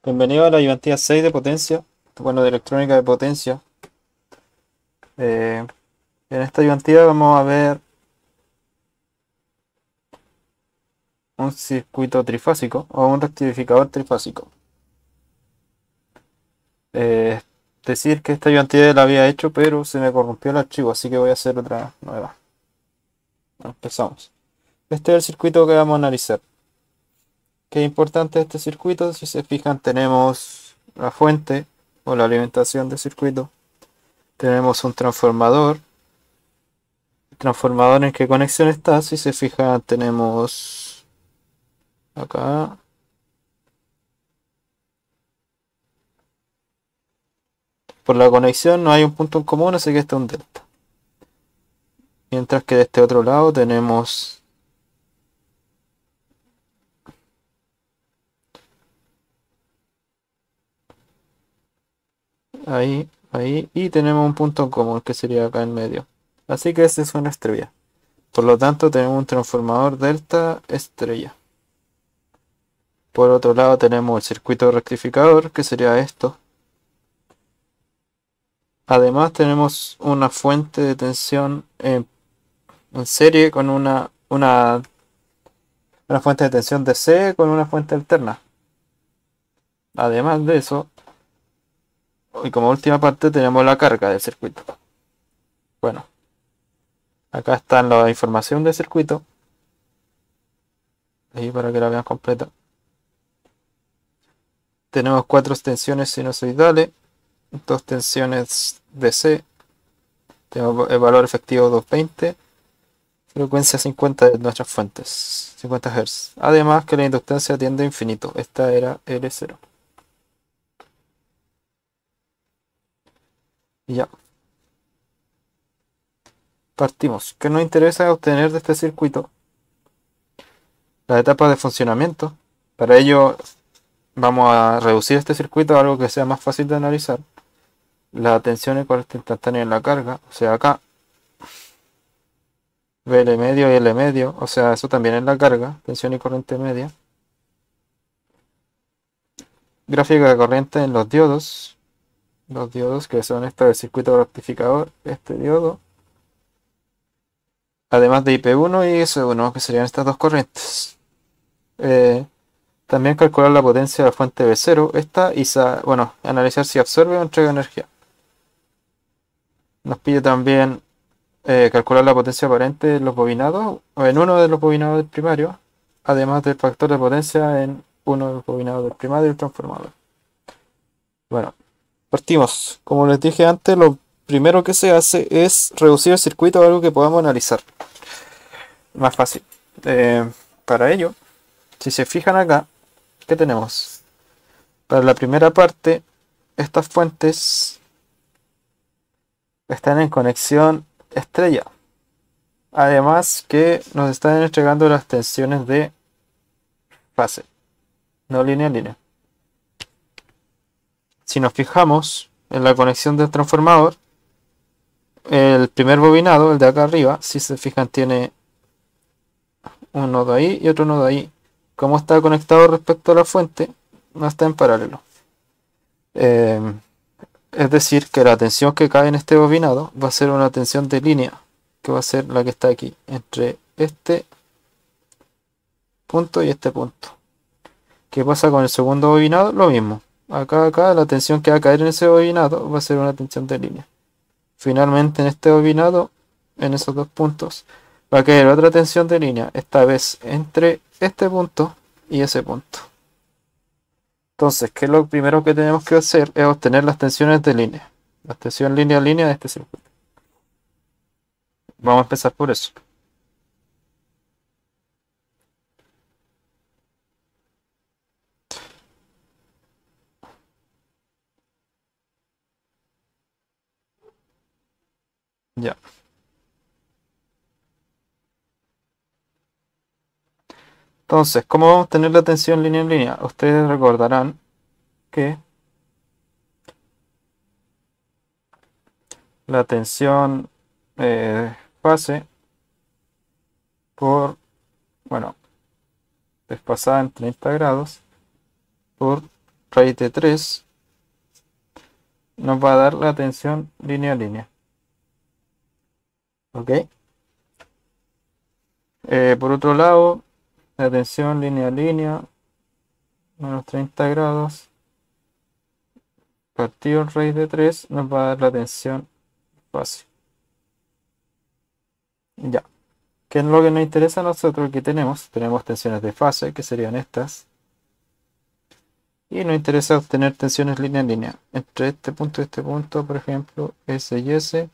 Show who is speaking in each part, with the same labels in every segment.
Speaker 1: Bienvenido a la ayudantía 6 de potencia, bueno, de electrónica de potencia. Eh, en esta ayudantía vamos a ver un circuito trifásico o un rectificador trifásico. Eh, Decir que esta ayudantía ya la había hecho, pero se me corrompió el archivo, así que voy a hacer otra nueva. Empezamos. Este es el circuito que vamos a analizar. ¿Qué es importante de este circuito? Si se fijan, tenemos la fuente o la alimentación del circuito. Tenemos un transformador. Transformador en qué conexión está. Si se fijan, tenemos acá. Por la conexión no hay un punto en común, así que está un delta. Mientras que de este otro lado tenemos ahí, y tenemos un punto en común que sería acá en medio. Así que esta es una estrella. Por lo tanto, tenemos un transformador delta estrella. Por otro lado, tenemos el circuito rectificador, que sería esto. Además, tenemos una fuente de tensión en serie con una fuente de tensión DC con una fuente alterna. Además de eso, y como última parte, tenemos la carga del circuito. Bueno, acá está la información del circuito. Ahí para que la vean completa. Tenemos 4 tensiones sinusoidales, 2 tensiones DC. Tenemos el valor efectivo 220. Frecuencia 50 de nuestras fuentes, 50 Hz. Además que la inductancia tiende a infinito. Esta era L0. Y ya, partimos. ¿Qué nos interesa obtener de este circuito? Las etapas de funcionamiento. Para ello vamos a reducir este circuito a algo que sea más fácil de analizar. La tensión y corriente instantánea en la carga, o sea acá, VL medio y L medio, o sea eso también es la carga, tensión y corriente media. Gráfica de corriente en los diodos que son estos del circuito rectificador, este diodo. Además de IP1 y S1, que serían estas dos corrientes. Eh, También calcular la potencia de la fuente B0, esta, y bueno, analizar si absorbe o entrega energía. Nos pide también calcular la potencia aparente en los bobinados, o en uno de los bobinados del primario, además del factor de potencia en uno de los bobinados del primario y el transformador. Bueno, partimos. Como les dije antes, lo primero que se hace es reducir el circuito a algo que podamos analizar. Más fácil. Para ello, si se fijan acá, ¿qué tenemos? Para la primera parte, estas fuentes están en conexión estrella. Además que nos están entregando las tensiones de fase, no línea a línea. Si nos fijamos en la conexión del transformador, el primer bobinado, el de acá arriba, si se fijan tiene un nodo ahí y otro nodo ahí. Como está conectado respecto a la fuente, no está en paralelo. Es decir, que la tensión que cae en este bobinado va a ser una tensión de línea, que va a ser la que está aquí, entre este punto y este punto. ¿Qué pasa con el segundo bobinado? Lo mismo. Acá la tensión que va a caer en ese bobinado va a ser una tensión de línea. Finalmente en este bobinado, en esos dos puntos, va a caer otra tensión de línea, esta vez entre este punto y ese punto. Entonces, ¿qué es lo primero que tenemos que hacer? Es obtener las tensiones de línea. La tensión línea a línea de este circuito. Vamos a empezar por eso. Ya. Entonces, ¿cómo vamos a obtener la tensión línea en línea? Ustedes recordarán que la tensión fase por, bueno, desfasada en 30 grados por raíz de 3 nos va a dar la tensión línea a línea. ¿Ok? Por otro lado, la tensión línea a línea, menos 30 grados, partido raíz de 3 nos va a dar la tensión fase. Ya. ¿Qué es lo que nos interesa a nosotros? Que tenemos tensiones de fase, que serían estas. Y nos interesa obtener tensiones línea a línea. Entre este punto y este punto, por ejemplo, S y S,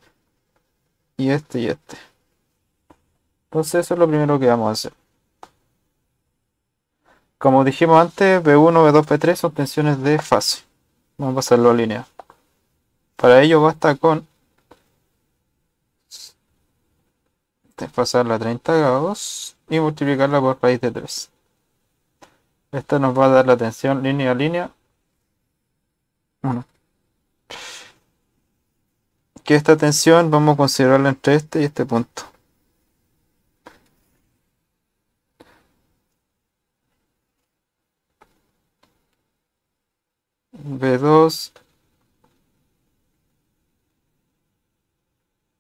Speaker 1: y este y este. Entonces eso es lo primero que vamos a hacer. Como dijimos antes, B1, B2, B3 son tensiones de fase. Vamos a pasarlo a línea. Para ello basta con pasarla a 30 grados y multiplicarla por raíz de 3. Esta nos va a dar la tensión línea a línea 1. Que esta tensión vamos a considerarla entre este y este punto. B2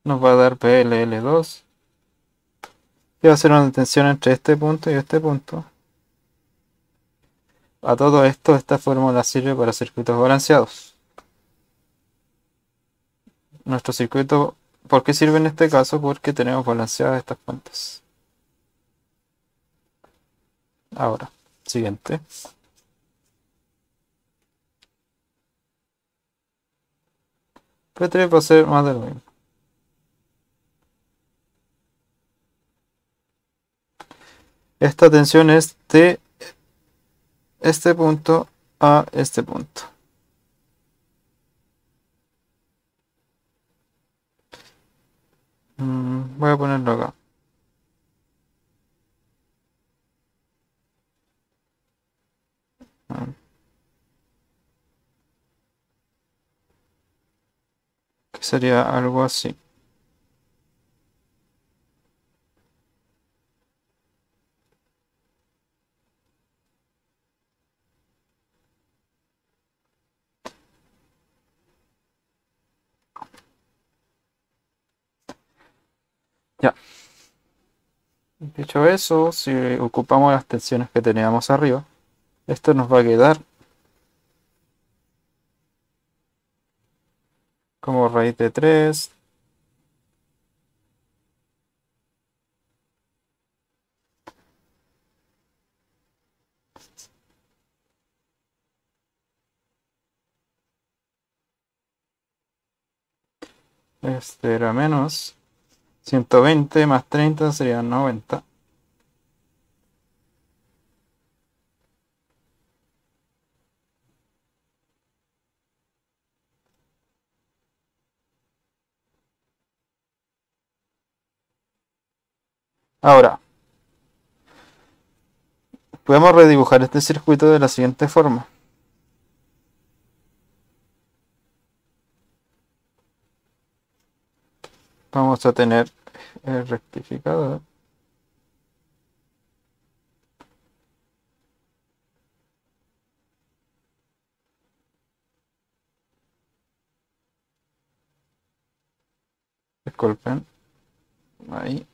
Speaker 1: nos va a dar PLL2. Y va a ser una tensión entre este punto y este punto. A todo esto, esta fórmula sirve para circuitos balanceados. Nuestro circuito, ¿por qué sirve en este caso? Porque tenemos balanceadas estas fuentes. Ahora, siguiente. P3 va a ser más de lo mismo. Esta tensión es de este punto a este punto. Voy a ponerlo acá. Que sería algo así. Ya. Dicho eso, si ocupamos las tensiones que teníamos arriba, esto nos va a quedar como raíz de 3. Este era menos 120 más 30 serían 90. Ahora, podemos redibujar este circuito de la siguiente forma. Vamos a tener el rectificador. Disculpen. Ahí.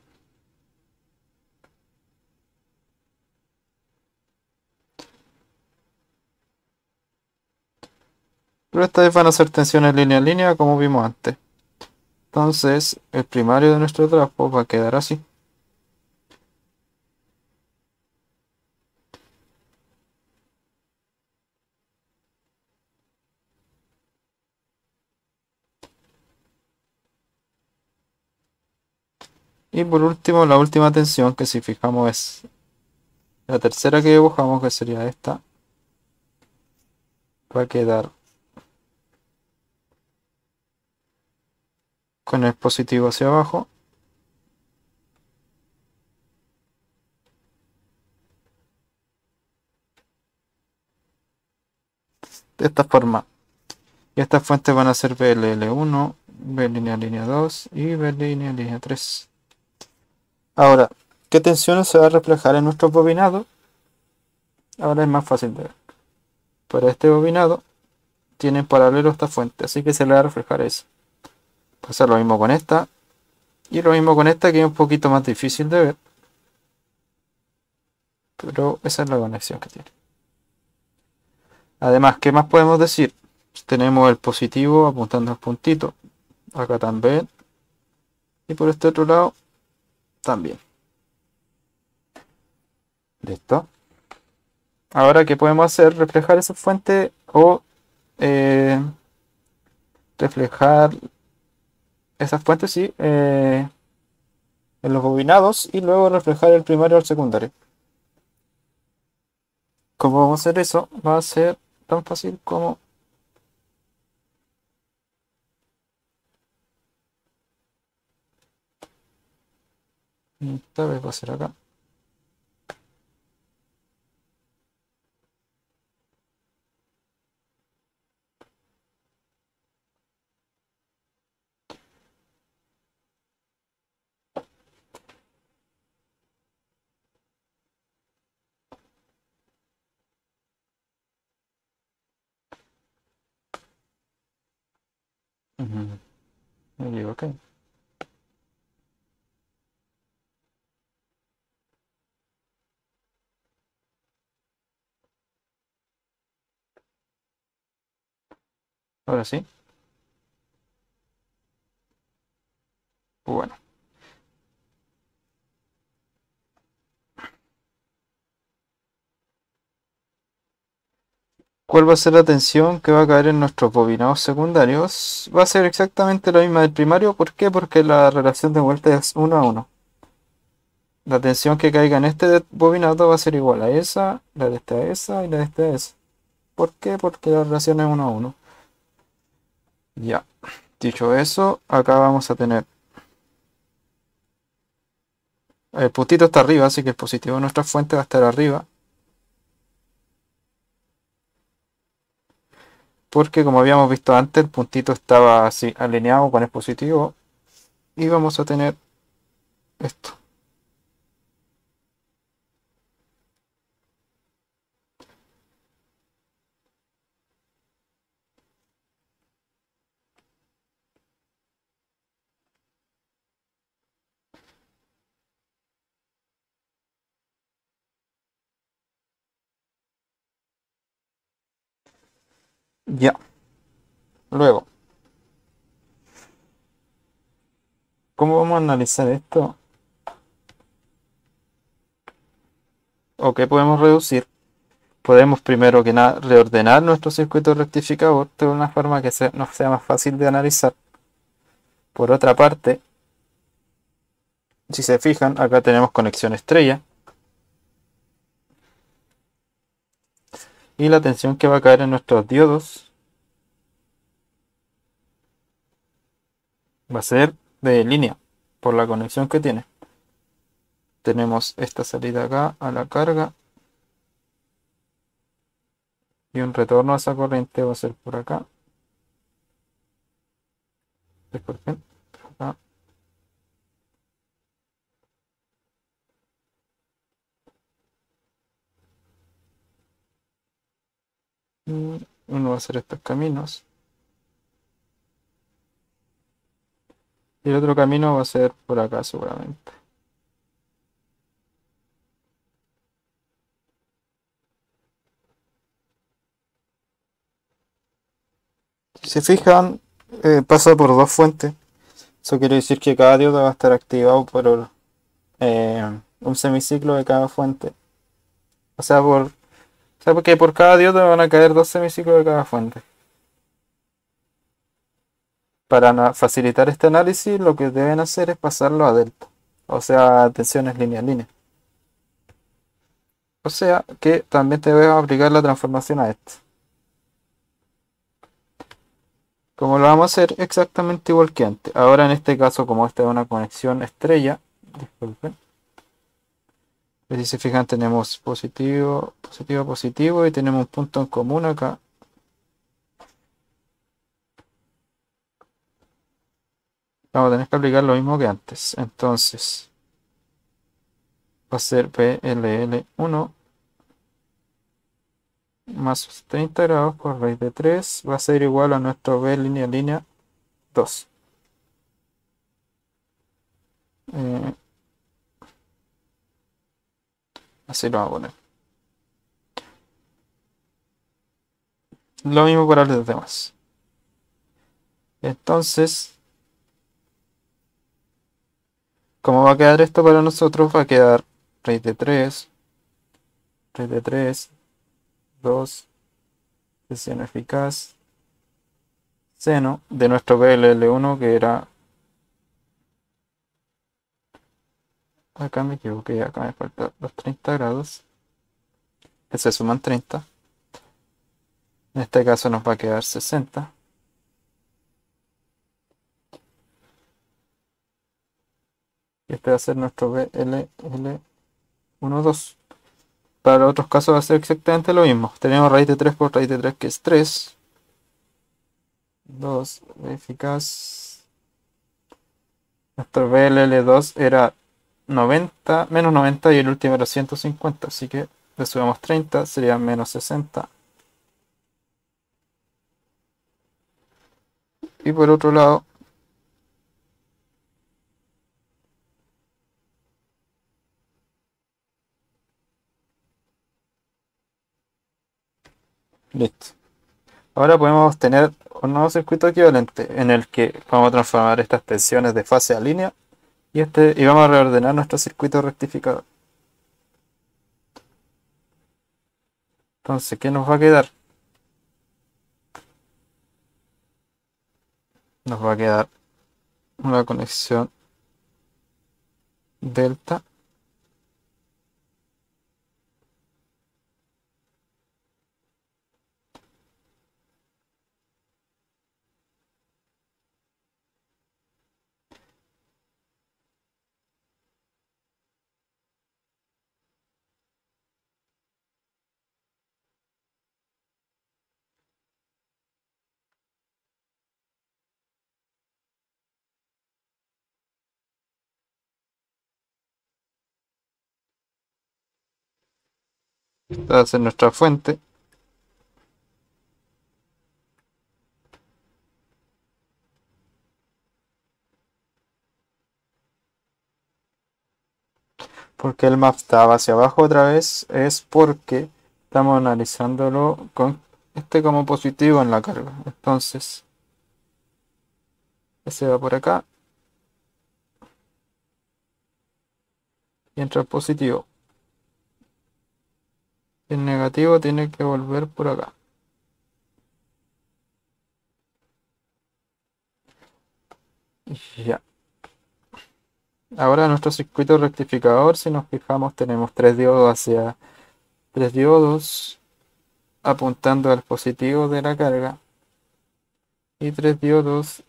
Speaker 1: Pero esta vez van a ser tensiones línea a línea como vimos antes. Entonces, el primario de nuestro trapo va a quedar así. Y por último, la última tensión, que si fijamos es la tercera que dibujamos, que sería esta, va a quedar con el positivo hacia abajo. De esta forma. Y estas fuentes van a ser BLL1, B línea 2 y B línea 3. Ahora, ¿qué tensiones se va a reflejar en nuestro bobinado? Ahora es más fácil de ver. para este bobinado tiene en paralelo esta fuente, así que se le va a reflejar eso. Va a hacer lo mismo con esta y lo mismo con esta, que es un poquito más difícil de ver, pero esa es la conexión que tiene. Además, ¿qué más podemos decir? Tenemos el positivo apuntando al puntito, acá también, y por este otro lado también. Listo. Ahora, ¿qué podemos hacer? Reflejar esa fuente o eh, reflejar esas fuentes, sí, en los bobinados y luego reflejar el primario al secundario. ¿Cómo vamos a hacer eso? Va a ser tan fácil como esta vez va a ser acá. Ujú. Me equivoqué. Ahora sí. Bueno. ¿Cuál va a ser la tensión que va a caer en nuestros bobinados secundarios? Va a ser exactamente la misma del primario. ¿Por qué? Porque la relación de vuelta es 1 a 1. La tensión que caiga en este bobinado va a ser igual a esa, la de esta a esa y la de esta a esa. ¿Por qué? Porque la relación es 1 a 1. Ya. Dicho eso, acá vamos a tener... El puntito está arriba, así que el positivo de nuestra fuente va a estar arriba. Porque como habíamos visto antes, el puntito estaba así alineado con el positivo. Y vamos a tener esto. Ya. Luego, ¿cómo vamos a analizar esto? ¿O qué podemos reducir? Podemos primero que nada reordenar nuestro circuito rectificador de una forma que nos sea más fácil de analizar. Por otra parte, si se fijan, acá tenemos conexión estrella. Y la tensión que va a caer en nuestros diodos va a ser de línea, por la conexión que tiene. Tenemos esta salida acá a la carga. Y un retorno a esa corriente va a ser por acá. Disculpen, por acá. Y uno va a ser estos caminos. Y el otro camino va a ser por acá seguramente. Si se fijan, pasa por dos fuentes. Eso quiere decir que cada diodo va a estar activado por un semiciclo de cada fuente. Porque por cada diodo van a caer dos semiciclos de cada fuente. Para facilitar este análisis, lo que deben hacer es pasarlo a delta. O sea, tensiones línea a línea. O sea que también te voy a aplicar la transformación a esto. Como lo vamos a hacer exactamente igual que antes. Ahora en este caso, como esta es una conexión estrella, disculpen. Si se fijan, tenemos positivo, positivo, positivo y tenemos un punto en común acá. Vamos a tener que aplicar lo mismo que antes. Entonces, va a ser PLL1 más 30 grados por raíz de 3 va a ser igual a nuestro b línea 2. Eh, Así lo vamos a poner. Lo mismo para los demás. Entonces, ¿cómo va a quedar esto para nosotros? Va a quedar raíz de 3, 2, sección eficaz, seno de nuestro PLL1 que era, acá me equivoqué, acá me faltan los 30 grados, que se suman 30. En este caso nos va a quedar 60. Y este va a ser nuestro BLL12. Para los otros casos va a ser exactamente lo mismo. Tenemos raíz de 3 por raíz de 3 que es 3. 2 eficaz. Nuestro BLL2 era 90, menos 90 y el último era 150. Así que le subimos 30, sería menos 60. Y por otro lado, listo. Ahora podemos tener un nuevo circuito equivalente en el que vamos a transformar estas tensiones de fase a línea y vamos a reordenar nuestro circuito rectificador. Entonces, ¿qué nos va a quedar? Nos va a quedar una conexión delta esta va a ser nuestra fuente, porque el map estaba hacia abajo otra vez, es porque estamos analizándolo con este como positivo en la carga. Entonces, ese va por acá y entra el positivo. El negativo tiene que volver por acá. Y ya. Ahora nuestro circuito rectificador, si nos fijamos, tenemos tres diodos apuntando al positivo de la carga y tres diodos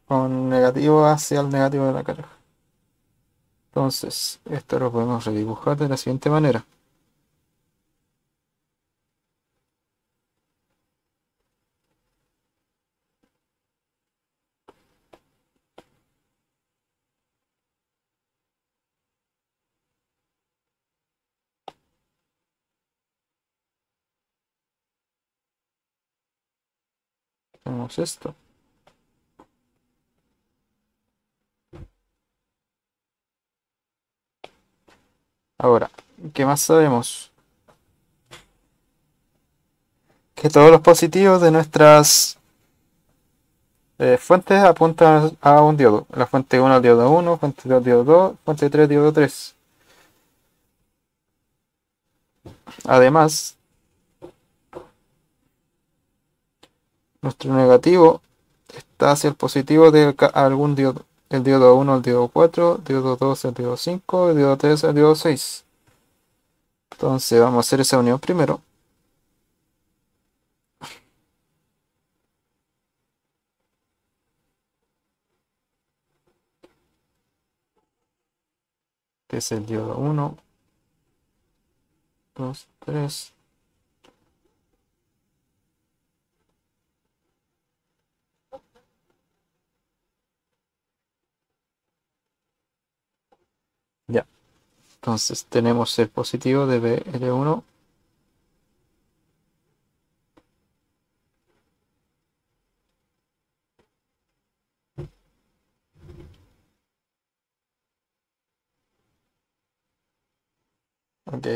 Speaker 1: con negativo hacia el negativo de la carga. Entonces, esto lo podemos redibujar de la siguiente manera. Tenemos esto. Ahora, ¿qué más sabemos? Que todos los positivos de nuestras fuentes apuntan a un diodo. La fuente 1 al diodo 1, fuente 2 diodo 2, fuente 3 diodo 3. Además, nuestro negativo está hacia el positivo de algún diodo. El diodo 1 al diodo 4, diodo 2 al diodo 5, el diodo 3 al diodo 6. Entonces vamos a hacer esa unión primero. Que es el diodo 1, 2, 3. Ya. Entonces tenemos el positivo de BL1 Ok.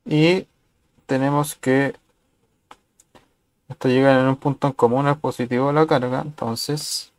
Speaker 1: Y tenemos que esto llega en un punto en común al positivo de la carga, entonces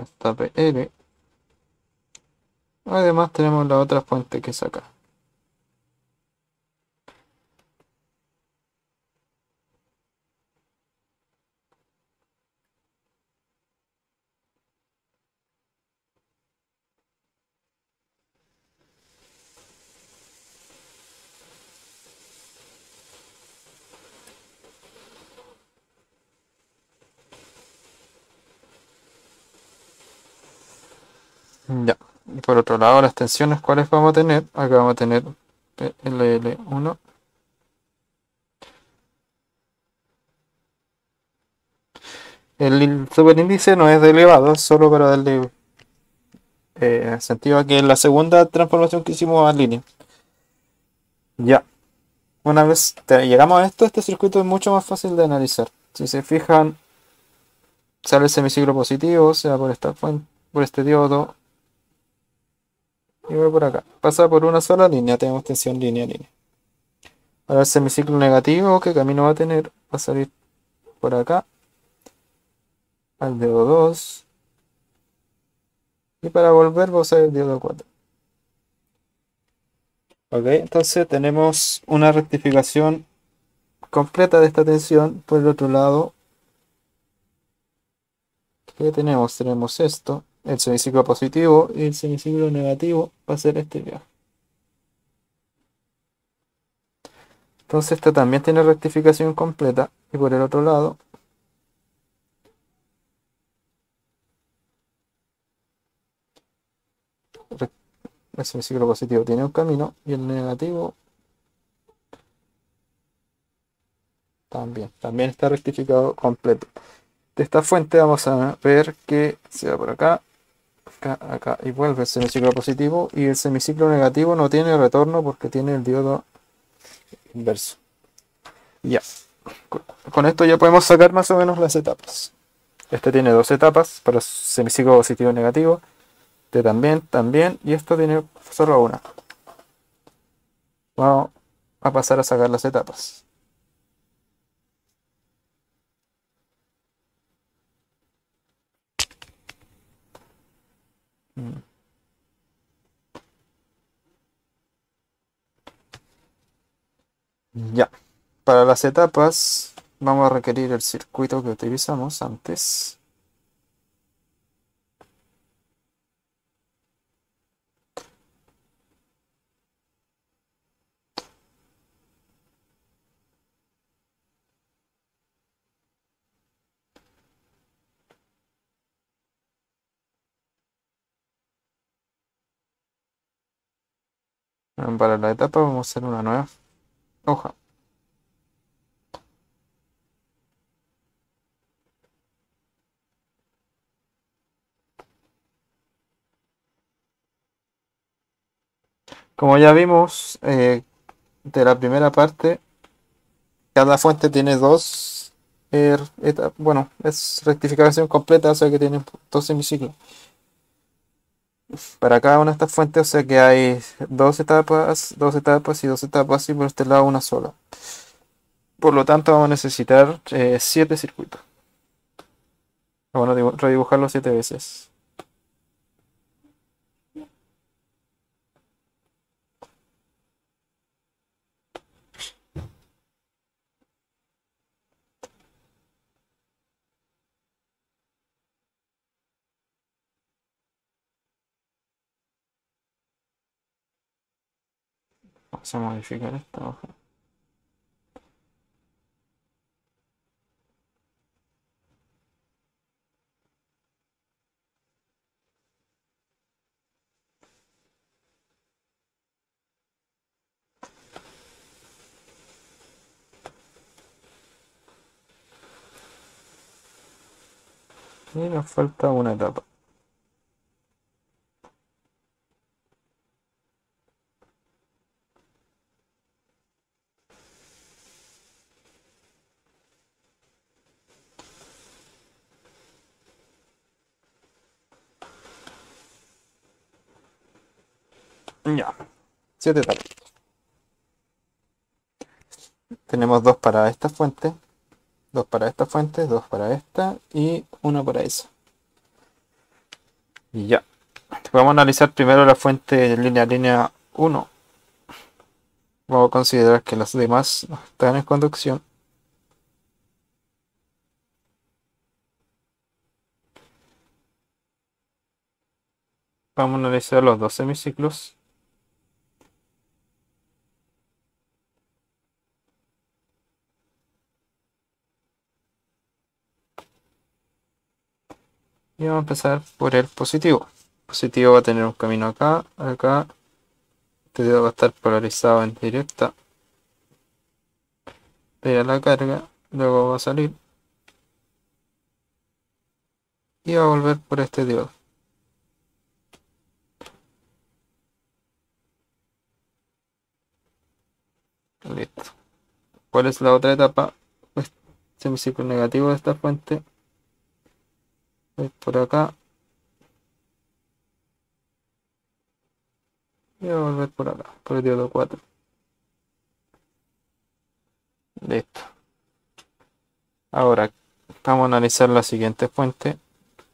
Speaker 1: esta PL. Además tenemos la otra fuente que saca. Ya. Y por otro lado, las tensiones, ¿cuáles vamos a tener? Acá vamos a tener LL1. El superíndice no es de elevado, es solo para darle sentido a que es la segunda transformación que hicimos a línea. Ya. Una vez llegamos a esto, este circuito es mucho más fácil de analizar. Si se fijan, sale el semiciclo positivo, o sea, por esta fuente, por este diodo, y voy por acá. Pasa por una sola línea, tenemos tensión línea a línea. Ahora el semiciclo negativo, ¿qué camino va a tener? Va a salir por acá, al diodo 2, y para volver va a usar el diodo 4. Ok, entonces tenemos una rectificación completa de esta tensión. Por el otro lado, ¿qué tenemos? Tenemos esto, el semiciclo positivo, y el semiciclo negativo va a ser este viaje. Entonces esta también tiene rectificación completa. Y por el otro lado, el semiciclo positivo tiene un camino y el negativo también está rectificado completo. De esta fuente vamos a ver que se va por acá, acá, acá y vuelve el semiciclo positivo, y el semiciclo negativo no tiene retorno porque tiene el diodo inverso. Ya, con esto ya podemos sacar más o menos las etapas. Este tiene dos etapas para semiciclo positivo y negativo. Este también, y esto tiene solo una. Vamos a pasar a sacar las etapas. Mm. Ya, para las etapas vamos a requerir el circuito que utilizamos antes. Para la etapa vamos a hacer una nueva hoja. Como ya vimos de la primera parte, cada fuente tiene dos bueno, es rectificación completa, o sea que tiene dos semiciclos. Para cada una de estas fuentes, o sea que hay dos etapas y dos etapas, y por este lado una sola. Por lo tanto, vamos a necesitar 7 circuitos. Vamos a redibujarlo 7 veces. Vamos a modificar esta hoja. Y nos falta una etapa. Ya, 7 etapas. Tenemos 2 para esta fuente, 2 para esta fuente, 2 para esta y 1 para esa. Y ya. Vamos a analizar primero la fuente línea 1. Vamos a considerar que las demás no están en conducción. Vamos a analizar los dos semiciclos. Y vamos a empezar por el positivo. El positivo va a tener un camino acá, acá. Este dedo va a estar polarizado en directa. Pega la carga, luego va a salir. Y va a volver por este diodo. Listo. ¿Cuál es la otra etapa? Pues semiciclo negativo de esta fuente. Es por acá. Y va a volver por acá, por el diodo 4. Listo. Ahora vamos a analizar la siguiente fuente,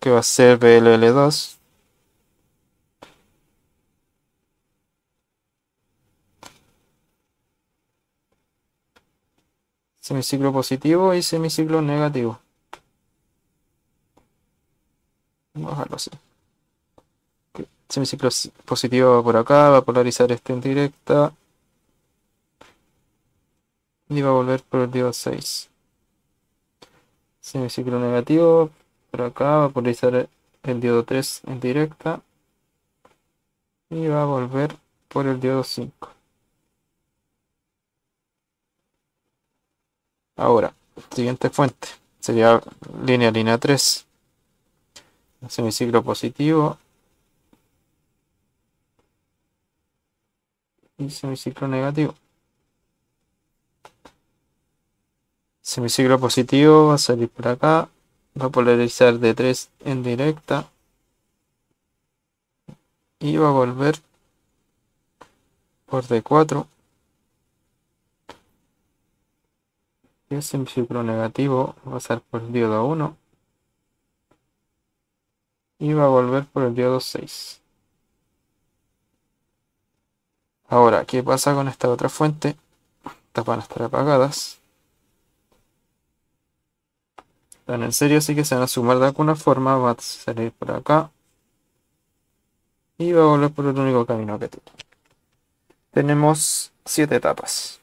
Speaker 1: que va a ser BLL2. Semiciclo positivo y semiciclo negativo. Vamos a dejarlo así. Semiciclo positivo va por acá, va a polarizar este en directa. Y va a volver por el diodo 6. Semiciclo negativo, por acá va a polarizar el diodo 3 en directa. Y va a volver por el diodo 5. Ahora, siguiente fuente. Sería línea 3. Semiciclo positivo. Y semiciclo negativo. Semiciclo positivo va a salir por acá. Va a polarizar de 3 en directa. Y va a volver por D4. Y el semiciclo negativo va a ser por el diodo 1. Y va a volver por el diodo 6. Ahora, ¿qué pasa con esta otra fuente? Estas van a estar apagadas. Están en serio, así que se van a sumar de alguna forma. Va a salir por acá. Y va a volver por el único camino que tiene. Tenemos 7 etapas.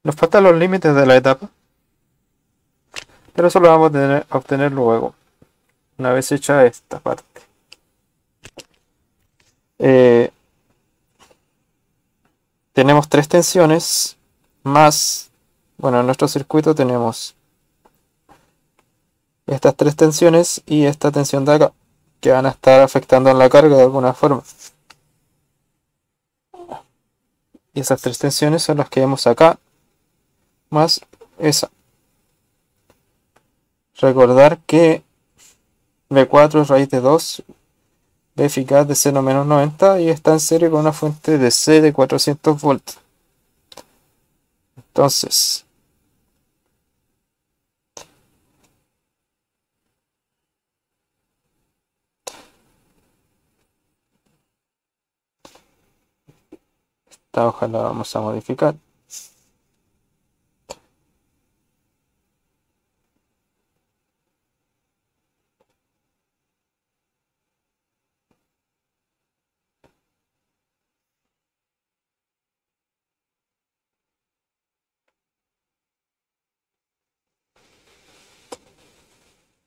Speaker 1: Nos faltan los límites de la etapa, pero eso lo vamos a obtener luego, una vez hecha esta parte. Tenemos 3 tensiones más, bueno, en nuestro circuito tenemos estas 3 tensiones y esta tensión de acá, que van a estar afectando en la carga de alguna forma. Y esas 3 tensiones son las que vemos acá, más esa. Recordar que B4 es raíz de 2, B eficaz de seno menos 90 y está en serie con una fuente de C de 400 volts. Entonces, esta hoja la vamos a modificar.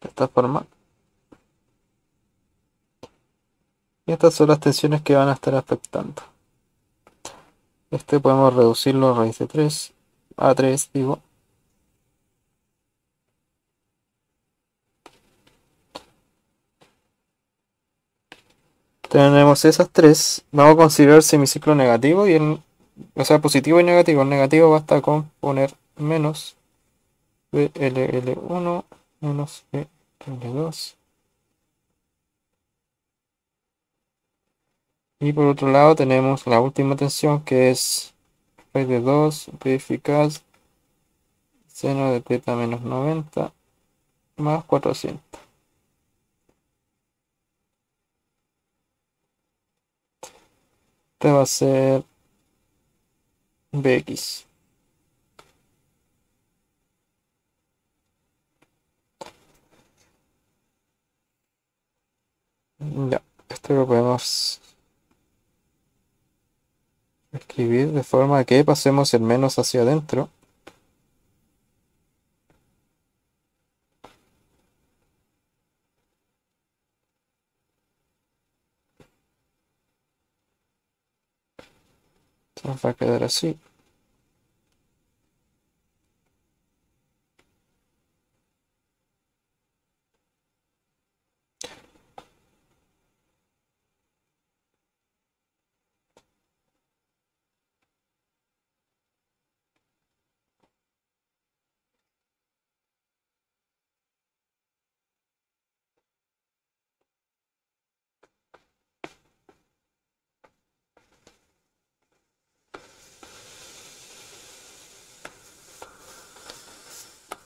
Speaker 1: De esta forma. Y estas son las tensiones que van a estar afectando. Este podemos reducirlo a raíz de 3, a 3 digo. Tenemos esas tres. Vamos a considerar el semiciclo negativo y o sea, positivo y negativo. El negativo basta con poner menos BLL1 menos BL2. Y por otro lado tenemos la última tensión que es raíz de 2, B eficaz, seno de teta menos 90 más 400. Este va a ser Bx. Ya, esto lo podemos escribir de forma que pasemos el menos hacia adentro. Entonces va a quedar así.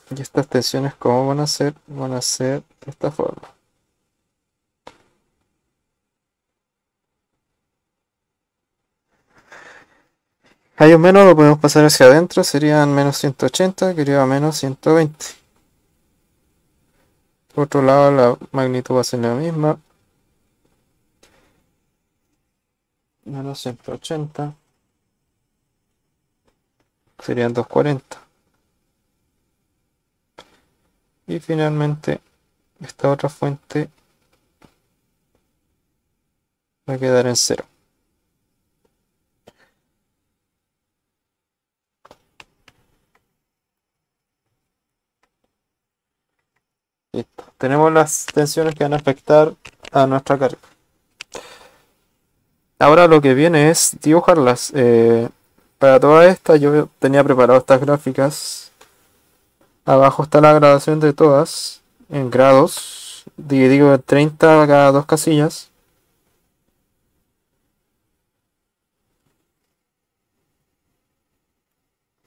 Speaker 1: Y estas tensiones, ¿cómo van a ser? Van a ser de esta forma. Hay un menos, lo podemos pasar hacia adentro, serían menos 180, que iría a menos 120. Por otro lado, la magnitud va a ser la misma. Menos 180. Serían 240. Y finalmente, esta otra fuente va a quedar en 0. Listo. Tenemos las tensiones que van a afectar a nuestra carga. Ahora lo que viene es dibujarlas. Para todas estas yo tenía preparado estas gráficas. Abajo está la graduación de todas en grados. Dividido en 30 cada dos casillas.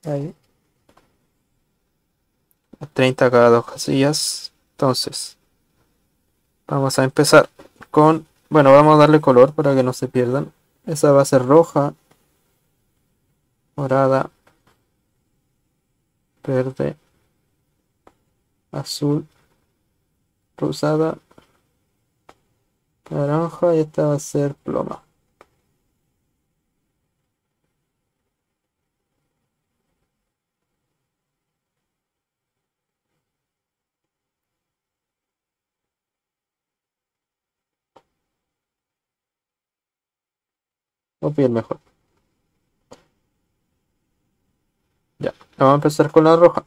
Speaker 1: Ahí. 30 cada dos casillas. Entonces, vamos a empezar con... Bueno, vamos a darle color para que no se pierdan. Esa va a ser roja, morada, verde, azul, rosada, naranja y esta va a ser ploma. O piel mejor. Ya, vamos a empezar con la roja.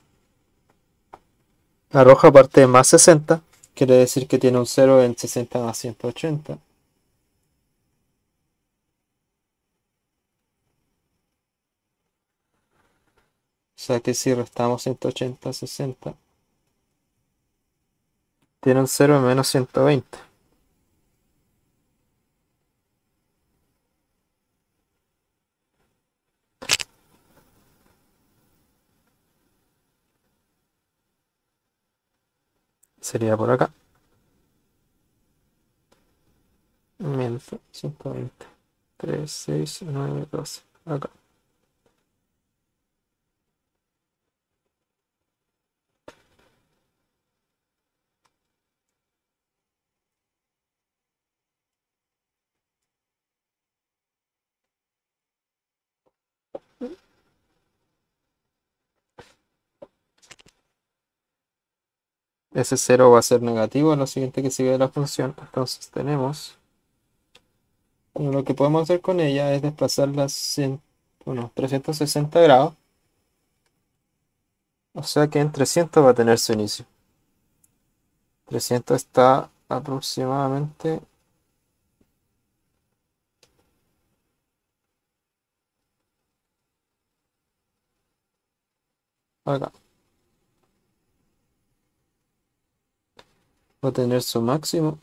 Speaker 1: La roja parte de más 60, quiere decir que tiene un 0 en 60 más 180. O sea que si restamos 180 a 60, tiene un 0 en menos 120. Sería por acá. Menos 120. 3, 6, 9, 12. Acá. Ese 0 va a ser negativo en lo siguiente que sigue de la función. Entonces tenemos... Bueno, lo que podemos hacer con ella es desplazarla 360 grados. O sea que en 300 va a tener su inicio. 300 está aproximadamente acá. Va a tener su máximo.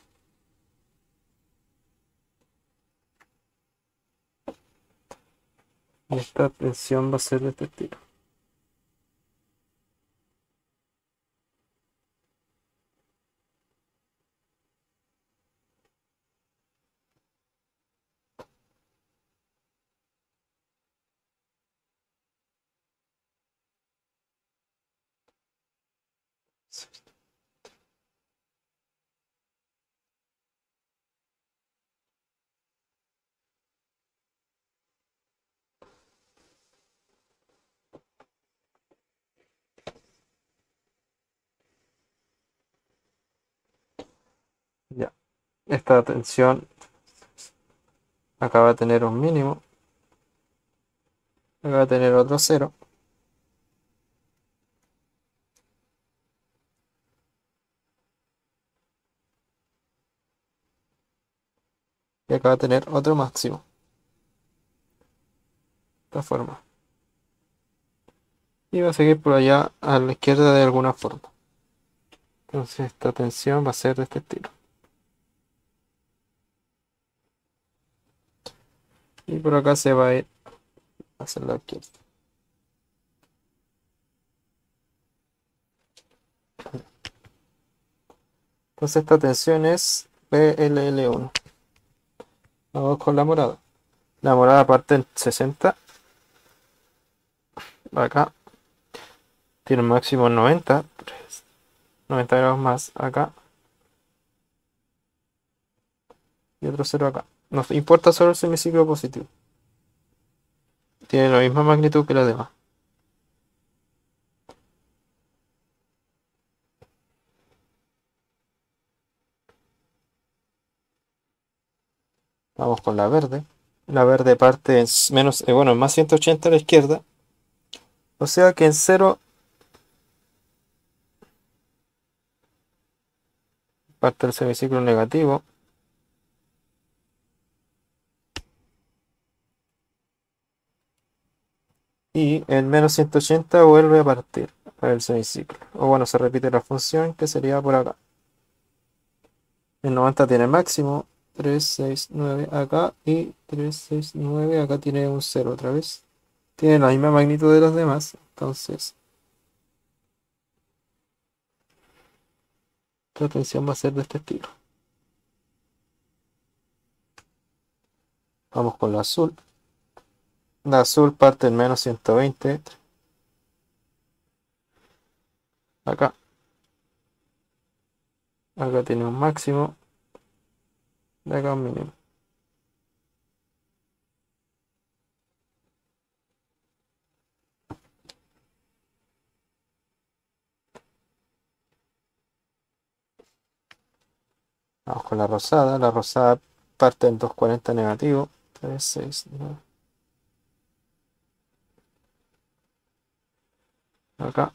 Speaker 1: Y esta tensión va a ser de este estilo. Ya. Esta tensión acá va a tener un mínimo. Acá va a tener otro cero. Y acá va a tener otro máximo. De esta forma. Y va a seguir por allá a la izquierda de alguna forma. Entonces esta tensión va a ser de este estilo. Y por acá se va a ir hacia la izquierda. Entonces esta tensión es PLL1. Vamos con la morada. La morada parte en 60. Acá tiene un máximo en 90. 90 grados más acá. Y otro cero acá. Nos importa solo el semiciclo positivo. Tiene la misma magnitud que los demás. Vamos con la verde. La verde parte en menos, bueno, en más 180 a la izquierda. O sea que en cero parte el semiciclo negativo. Y en menos 180 vuelve a partir para el semiciclo. O bueno, se repite la función que sería por acá. En 90 tiene máximo 3, 6, 9 acá y 3, 6, 9 acá tiene un cero otra vez. Tiene la misma magnitud de los demás, entonces la tensión va a ser de este estilo. Vamos con la azul. La azul parte en menos 120 acá. Acá tiene un máximo, de acá un mínimo. Vamos con la rosada. La rosada parte en 240 negativo. 3, 6, 9. Acá.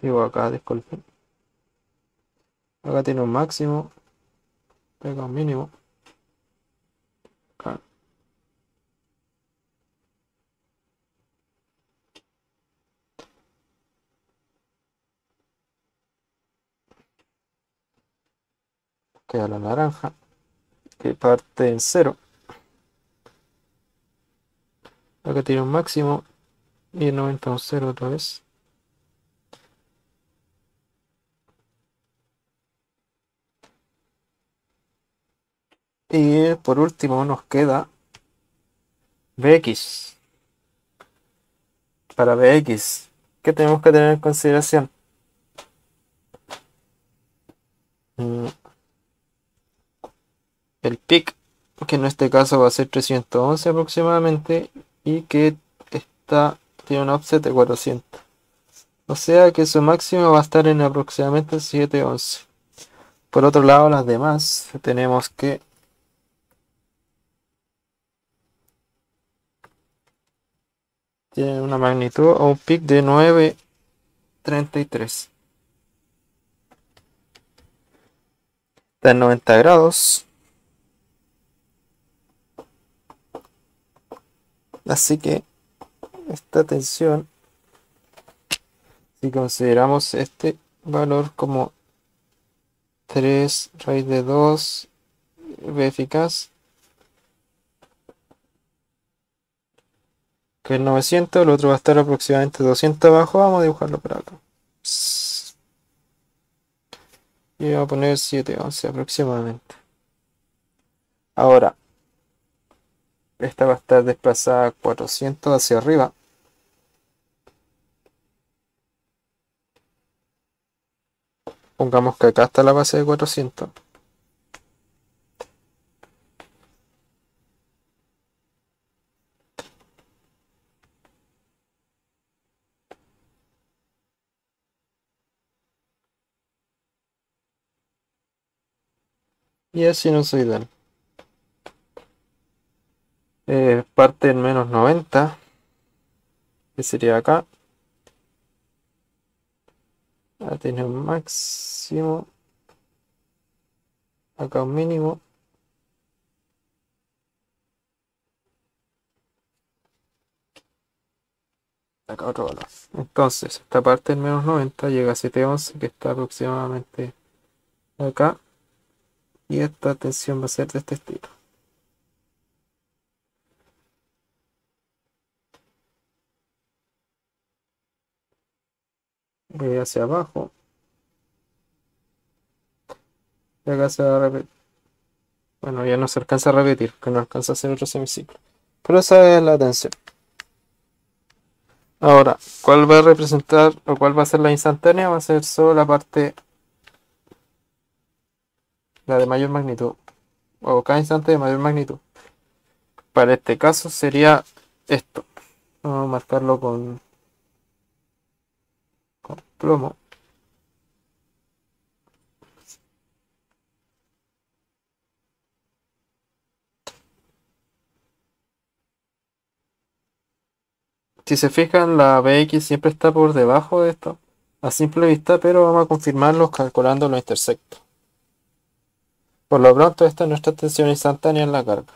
Speaker 1: Digo acá, disculpen. Acá tiene un máximo. Acá un mínimo. Acá. Queda la naranja. Que parte en cero. Acá tiene un máximo. Y en 90 un cero otra vez. Y por último nos queda BX. Para BX, ¿qué tenemos que tener en consideración? Mm, El peak, que en este caso va a ser 311 aproximadamente, y que tiene un offset de 400. O sea que su máximo va a estar en aproximadamente 711. Por otro lado, las demás tenemos que tienen una magnitud o un peak de 9,33. Está en 90 grados. Así que esta tensión, si consideramos este valor como 3 raíz de 2 V eficaz, que es 900, el otro va a estar aproximadamente 200 abajo, vamos a dibujarlo por acá. Y voy a poner 711 aproximadamente. Ahora, esta va a estar desplazada 400 hacia arriba. Pongamos que acá está la base de 400. Y es sinusoidal. Parte en menos 90, que sería acá. Tiene un máximo. Acá un mínimo. Acá otro valor. Entonces, esta parte en menos 90 llega a 711, que está aproximadamente acá. Y esta tensión va a ser de este estilo. Voy hacia abajo. Y acá se va a repetir. Bueno, ya no se alcanza a repetir, que no alcanza a hacer otro semiciclo. Pero esa es la tensión. Ahora, ¿cuál va a representar o cuál va a ser la instantánea? Va a ser solo la parte, la de mayor magnitud, o cada instante de mayor magnitud. Para este caso sería esto. Vamos a marcarlo con plomo. Si se fijan, la Bx siempre está por debajo de esto, a simple vista, pero vamos a confirmarlo calculando los intersectos. Por lo pronto, esta es nuestra tensión instantánea en la carga.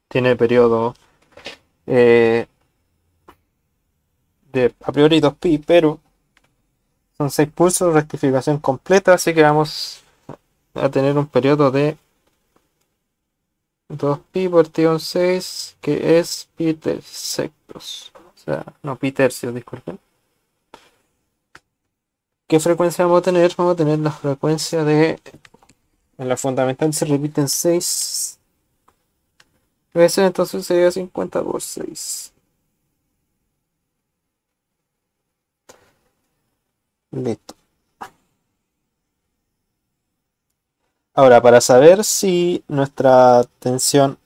Speaker 1: Tiene periodo de a priori 2pi, pero son 6 pulsos, rectificación completa, así que vamos a tener un periodo de 2pi por tion 6, que es pi tersectos. O sea, no, pi tercios, disculpen. ¿Qué frecuencia vamos a tener? Vamos a tener la frecuencia de... En la fundamental se repiten 6 veces, entonces sería 50 por 6. Listo. Ahora, para saber si nuestra tensión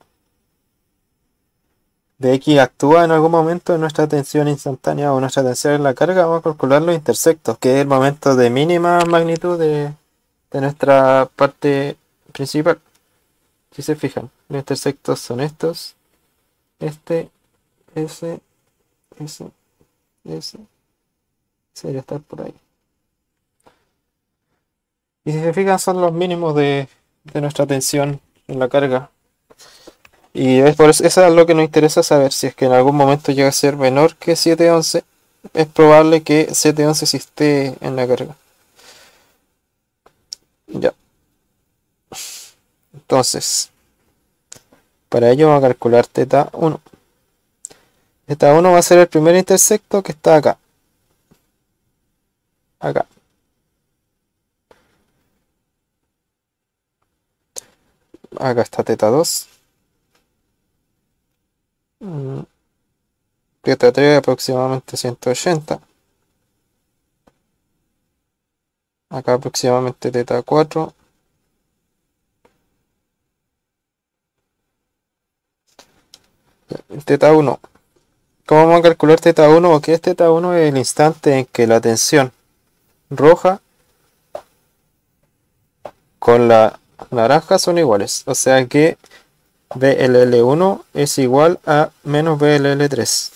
Speaker 1: de X actúa en algún momento en nuestra tensión instantánea o nuestra tensión en la carga, vamos a calcular los intersectos, que es el momento de mínima magnitud de nuestra parte principal. Si se fijan, los intersectos son estos, este, ese, ese, ese, debería estar por ahí. Y si se fijan, son los mínimos de nuestra tensión en la carga. Y es por eso, eso es lo que nos interesa saber. Si es que en algún momento llega a ser menor que 711, es probable que 711 sí esté en la carga. Ya. Entonces, para ello vamos a calcular θ 1. θ 1 va a ser el primer intersecto que está acá. Acá. Acá está θ 2. θ 3 aproximadamente 180. acá aproximadamente teta 4. Teta 1. ¿Cómo vamos a calcular teta 1? ¿O qué es teta 1? Es el instante en que la tensión roja con la naranja son iguales. O sea que BLL1 es igual a menos BLL3.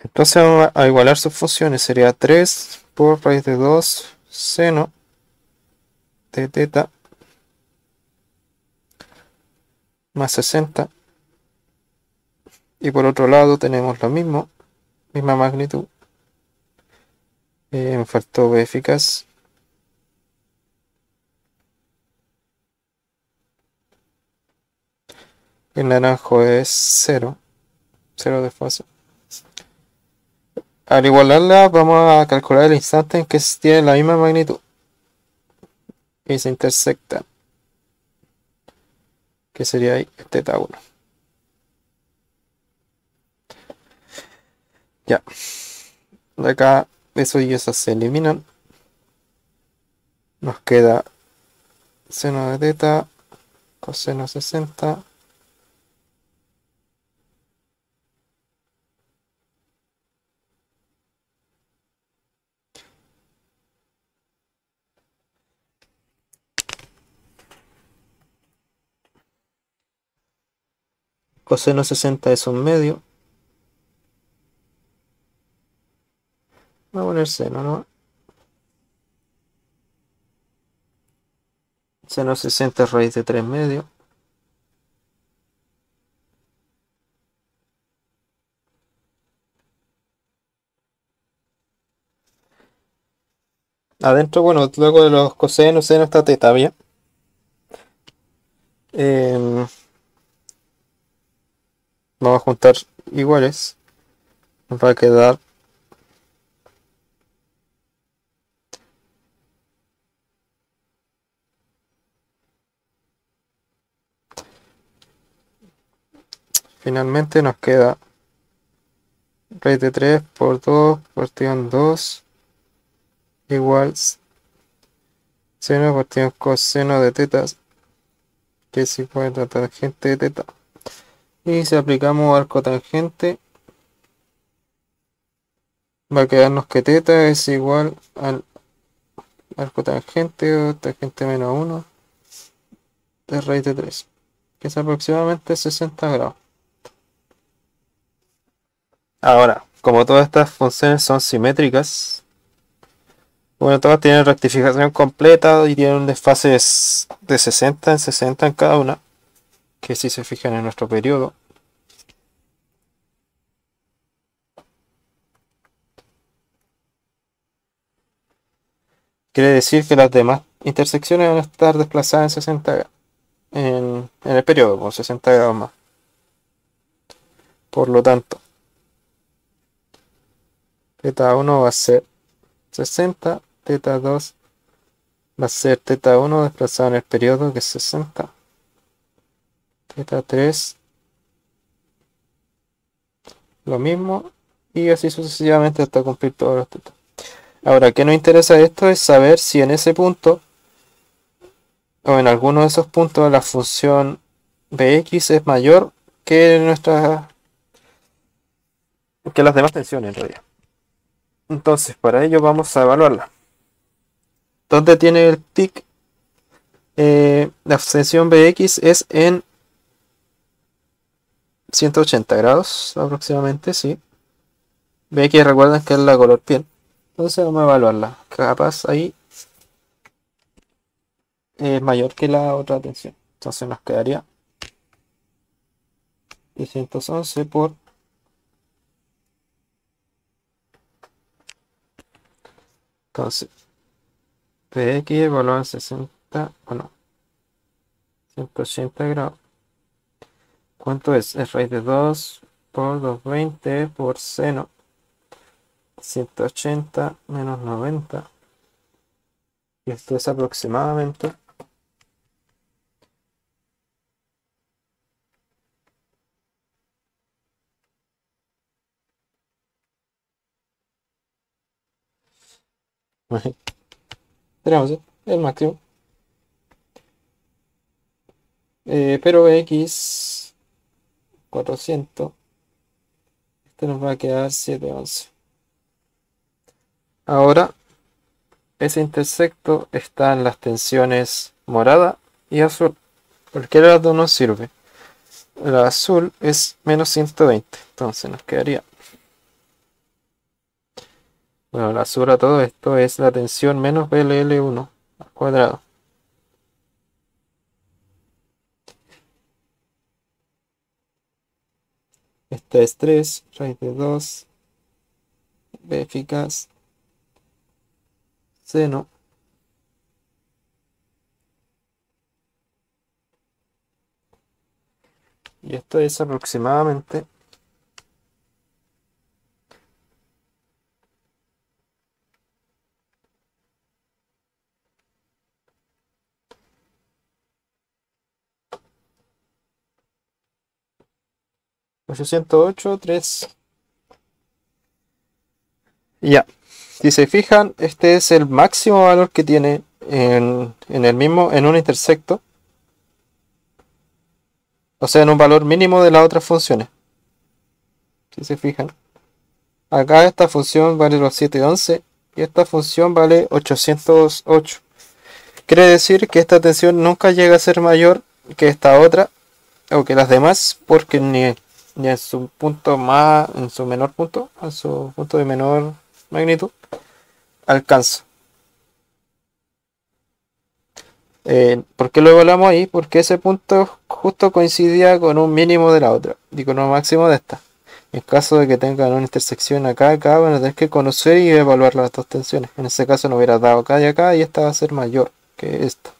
Speaker 1: Entonces vamos a igualar sus funciones. Sería 3 por raíz de 2 seno de teta más 60. Y por otro lado tenemos lo mismo, misma magnitud. Me faltó B eficaz. El naranjo es 0, 0 de fase. Al igualarla vamos a calcular el instante en que tienen la misma magnitud y se intersectan, que sería ahí teta 1. Ya, de acá eso y esas se eliminan. Nos queda seno de teta, coseno 60. Coseno 60 es un medio. Voy a poner seno, ¿no? Seno 60 es raíz de 3 medios. Adentro, bueno, luego de los cosenos, seno está teta, ¿bien? Vamos a juntar iguales. Nos va a quedar finalmente nos queda raíz de 3 por 2 partido en 2 igual seno partido en coseno de teta, que es igual a la tangente de teta. Y si aplicamos arco tangente, va a quedarnos que teta es igual al arco tangente o tangente menos 1 de raíz de 3, que es aproximadamente 60 grados. Ahora, como todas estas funciones son simétricas, bueno, todas tienen rectificación completa y tienen un desfase de 60 en 60 en cada una, que si se fijan en nuestro periodo. Quiere decir que las demás intersecciones van a estar desplazadas en 60 grados, en el periodo, con 60 grados más. Por lo tanto, teta 1 va a ser 60, teta 2 va a ser teta 1 desplazado en el periodo, que es 60, teta 3 lo mismo, y así sucesivamente hasta cumplir todos los tetas. Ahora, ¿qué nos interesa de esto? Es saber si en ese punto o en alguno de esos puntos la función Bx es mayor que que las demás tensiones en realidad. Entonces, para ello vamos a evaluarla. ¿Dónde tiene el pic? La tensión Bx es en 180 grados aproximadamente, sí. Bx recuerden que es la color piel. Entonces vamos a evaluarla. Capaz ahí es mayor que la otra tensión. Entonces nos quedaría 611 por... Entonces, Px evaluado en 60, bueno, 180 grados. ¿Cuánto es? Es raíz de 2 por 220 por seno. 180 menos 90. Y esto es aproximadamente Tenemos el máximo. Pero X 400. Este nos va a quedar 711. Ahora, ese intersecto está en las tensiones morada y azul. Cualquiera de las dos nos sirve. La azul es menos 120. Entonces nos quedaría. Bueno, la azul a todo esto es la tensión menos BLL1 al cuadrado. Esta es 3 raíz de 2, B eficaz, seno. Y esto es aproximadamente 808,3. Ya, si se fijan, este es el máximo valor que tiene en un intersecto. O sea, en un valor mínimo de las otras funciones. Si se fijan. Acá esta función vale los 711 y esta función vale 808. Quiere decir que esta tensión nunca llega a ser mayor que esta otra o que las demás, porque ni en su punto más, en su menor punto, en su punto de menor magnitud, alcanza. ¿Por qué lo evaluamos ahí? Porque ese punto justo coincidía con un mínimo de la otra y con un máximo de esta. En caso de que tengan una intersección acá, van a tener que conocer y evaluar las dos tensiones. En ese caso no hubiera dado acá y esta va a ser mayor que esta.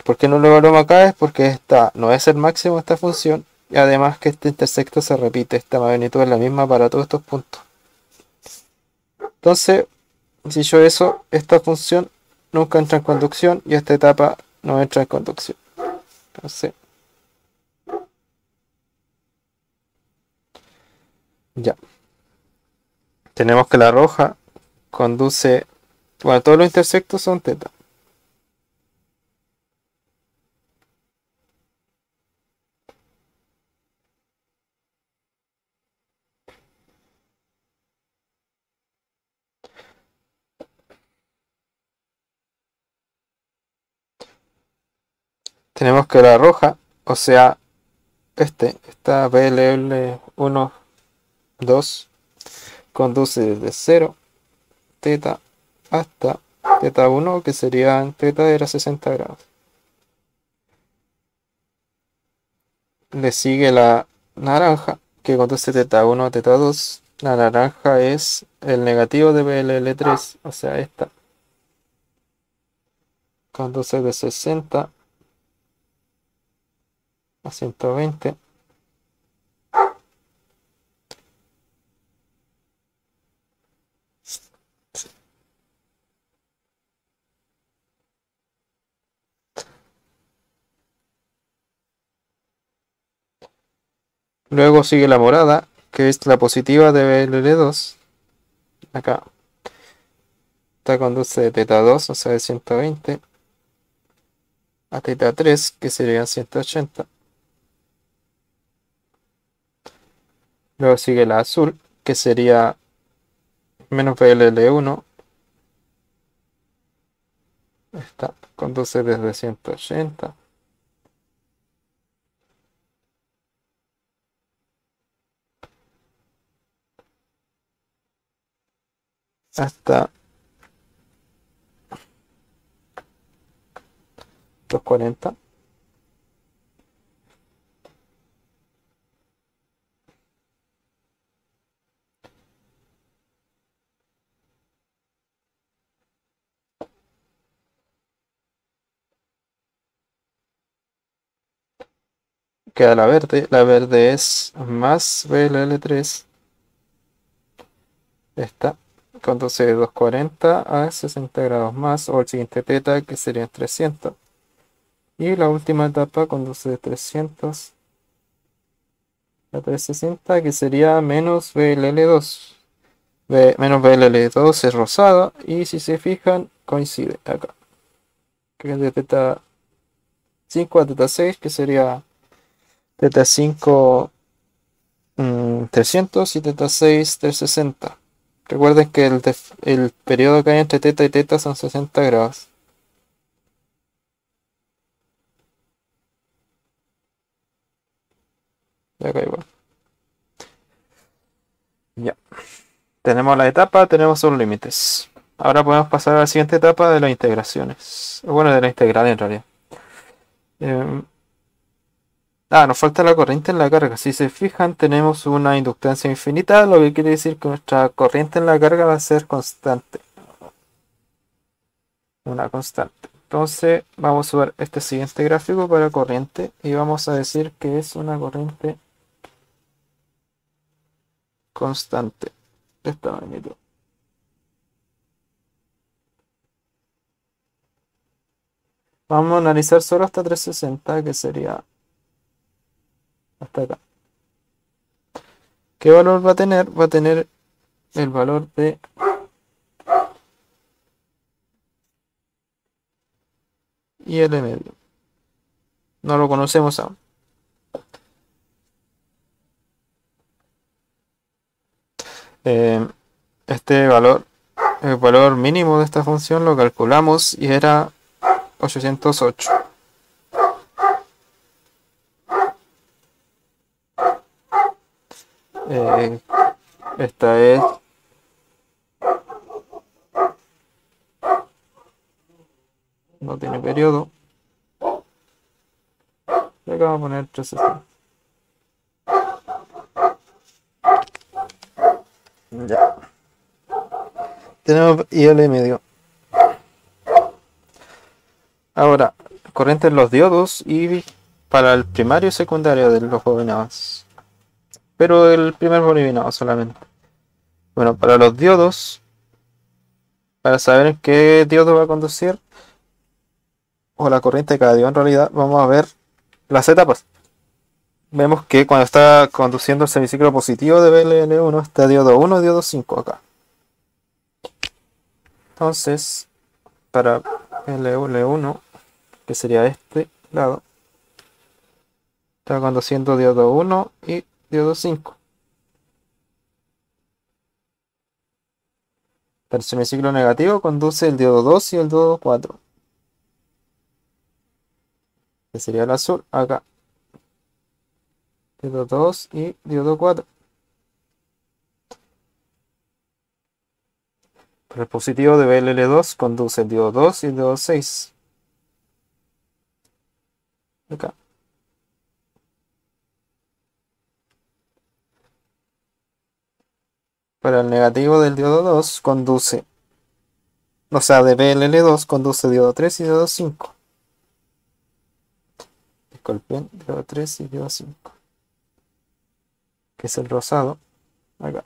Speaker 1: ¿Por qué no lo evaluamos acá? Es porque esta no es el máximo de esta función y además que este intersecto se repite. Esta magnitud es la misma para todos estos puntos. Entonces, si yo eso, esta función nunca entra en conducción y esta etapa no entra en conducción. Entonces, ya. Tenemos que la roja conduce. Bueno, todos los intersectos son teta. Tenemos que la roja, o sea, esta BLL1, 2, conduce desde 0, teta, hasta teta 1, que serían teta era 60 grados. Le sigue la naranja, que conduce teta 1 a teta 2. La naranja es el negativo de BLL3, o sea, esta. Conduce de 60 a 120. Luego sigue la morada, que es la positiva de BLL2. Acá. Esta conduce de teta 2, o sea, de 120, a teta 3, que serían 180. Luego sigue la azul, que sería menos BLL1. Esta conduce desde 180 hasta 240. Queda la verde es más BLL3. Esta conduce de 240 a 60 grados más, o el siguiente teta, que serían 300. Y la última etapa conduce de 300 a 360, que sería menos BLL2. Menos BLL2 es rosado y si se fijan coincide acá. Que es de teta 5 a teta 6 que sería teta 5 300 y teta 6 360. Recuerden que el periodo que hay entre teta y teta son 60 grados. De acá igual. Ya. Tenemos la etapa, tenemos sus límites. Ahora podemos pasar a la siguiente etapa de las integraciones. Bueno, de la integral en realidad. Em, nos falta la corriente en la carga. Si se fijan, tenemos una inductancia infinita, lo que quiere decir que nuestra corriente en la carga va a ser constante. Una constante. Entonces, vamos a ver este siguiente gráfico para corriente y vamos a decir que es una corriente constante de esta magnitud. Vamos a analizar solo hasta 360, que sería hasta acá. ¿Qué valor va a tener? Va a tener el valor de IL medio. No lo conocemos aún. Este valor, el valor mínimo de esta función lo calculamos y era 808. Esta es no tiene periodo. Y acá vamos a poner 360. Ya. Tenemos IL medio. Ahora, corriente en los diodos y para el primario y secundario de los bobinados. Pero el primer bobinado solamente. Bueno, para los diodos, para saber en qué diodo va a conducir, o la corriente de cada diodo en realidad, vamos a ver las etapas. Vemos que cuando está conduciendo el semiciclo positivo de BLN1 está diodo 1 y diodo 5 acá. Entonces, para LL1, que sería este lado, está conduciendo diodo 1 y diodo 5. Para el semiciclo negativo conduce el diodo 2 y el diodo 4, que sería el azul acá. Diodo 2 y diodo 4. Para el positivo de BLL2 conduce el diodo 2 y el diodo 6. Acá. Para el negativo del diodo 2 conduce, o sea, de BLL2 conduce diodo 3 y diodo 5. Disculpen, diodo 3 y diodo 5. Que es el rosado. Acá.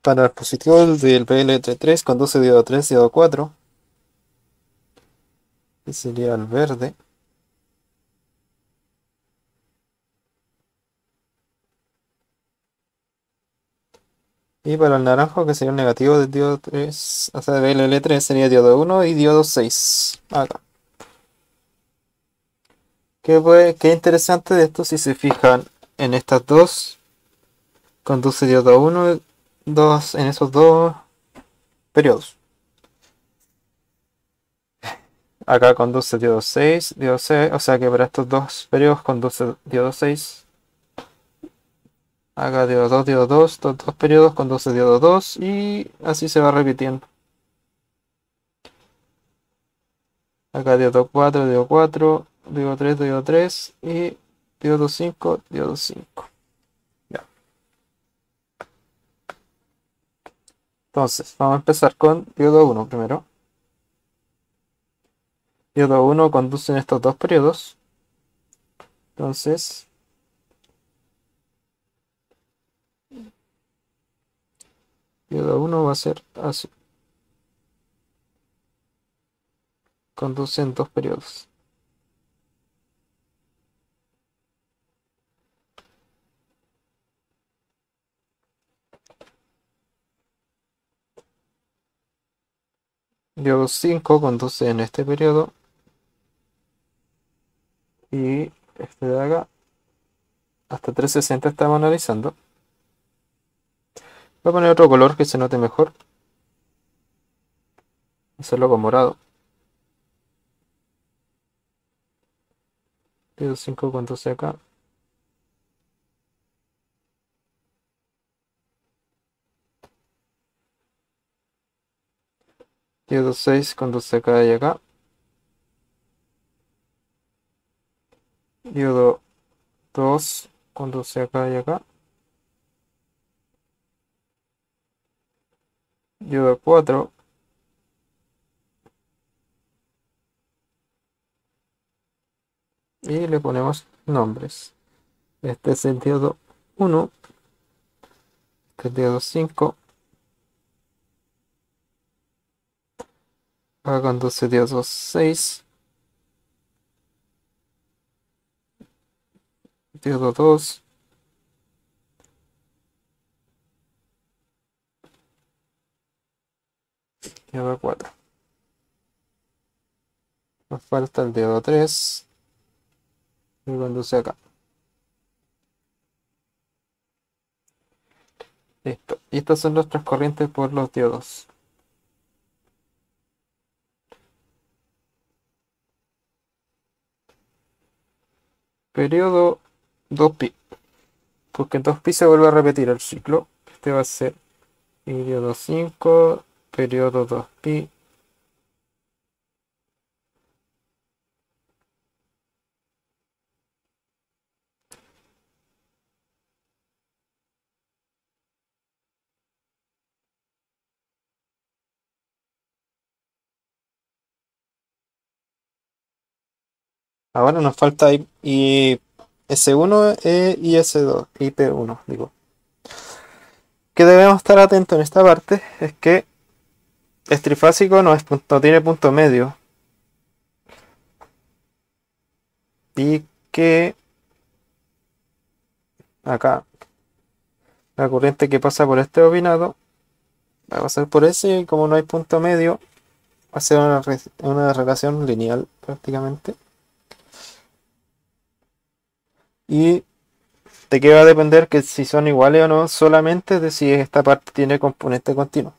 Speaker 1: Para el positivo del BLT3 conduce diodo 3 y diodo 4. Que sería el verde. Y para el naranjo, que sería el negativo del diodo 3, o sea, de BLL3 sería diodo 1 y diodo 6. Acá. Qué interesante de esto si se fijan en estas dos. Conduce diodo 1 2 en esos dos periodos. Acá conduce diodo 6, o sea que para estos dos periodos conduce diodo 6. Acá diodo 2, estos dos periodos conduce diodo 2 y así se va repitiendo. Acá diodo 4, diodo 4, diodo 3 y diodo 5, diodo 5. Ya. Entonces, vamos a empezar con diodo 1 primero. Diodo 1 conduce en estos dos periodos. Entonces, diodo 1 va a ser así. Conduce en dos periodos. Diodo 5 conduce en este periodo. Y este de acá, hasta 360 estamos analizando. Voy a poner otro color que se note mejor. Hacerlo con morado. Diodo 5 conduce acá. Diodo 6 conduce acá y acá. Diodo 2 conduce acá y acá. Diodo 4. Y le ponemos nombres. Este es el diodo 1. Este es el diodo 5. Acá conduce diodo 6. Diodo 2. Diodo 4. Nos falta el diodo 3. Y conduce acá. Listo. Y estas son nuestras corrientes por los diodos. Periodo 2pi. Porque en 2pi se vuelve a repetir el ciclo. Este va a ser periodo 5, periodo 2pi. Ahora nos falta y S1 y S2, IP1, digo. Que debemos estar atentos en esta parte es que es trifásico, no tiene punto medio. Y que acá la corriente que pasa por este bobinado va a pasar por ese, y como no hay punto medio, va a ser una relación lineal prácticamente. Y de qué va a depender que si son iguales o no, solamente de si esta parte tiene componente continuo.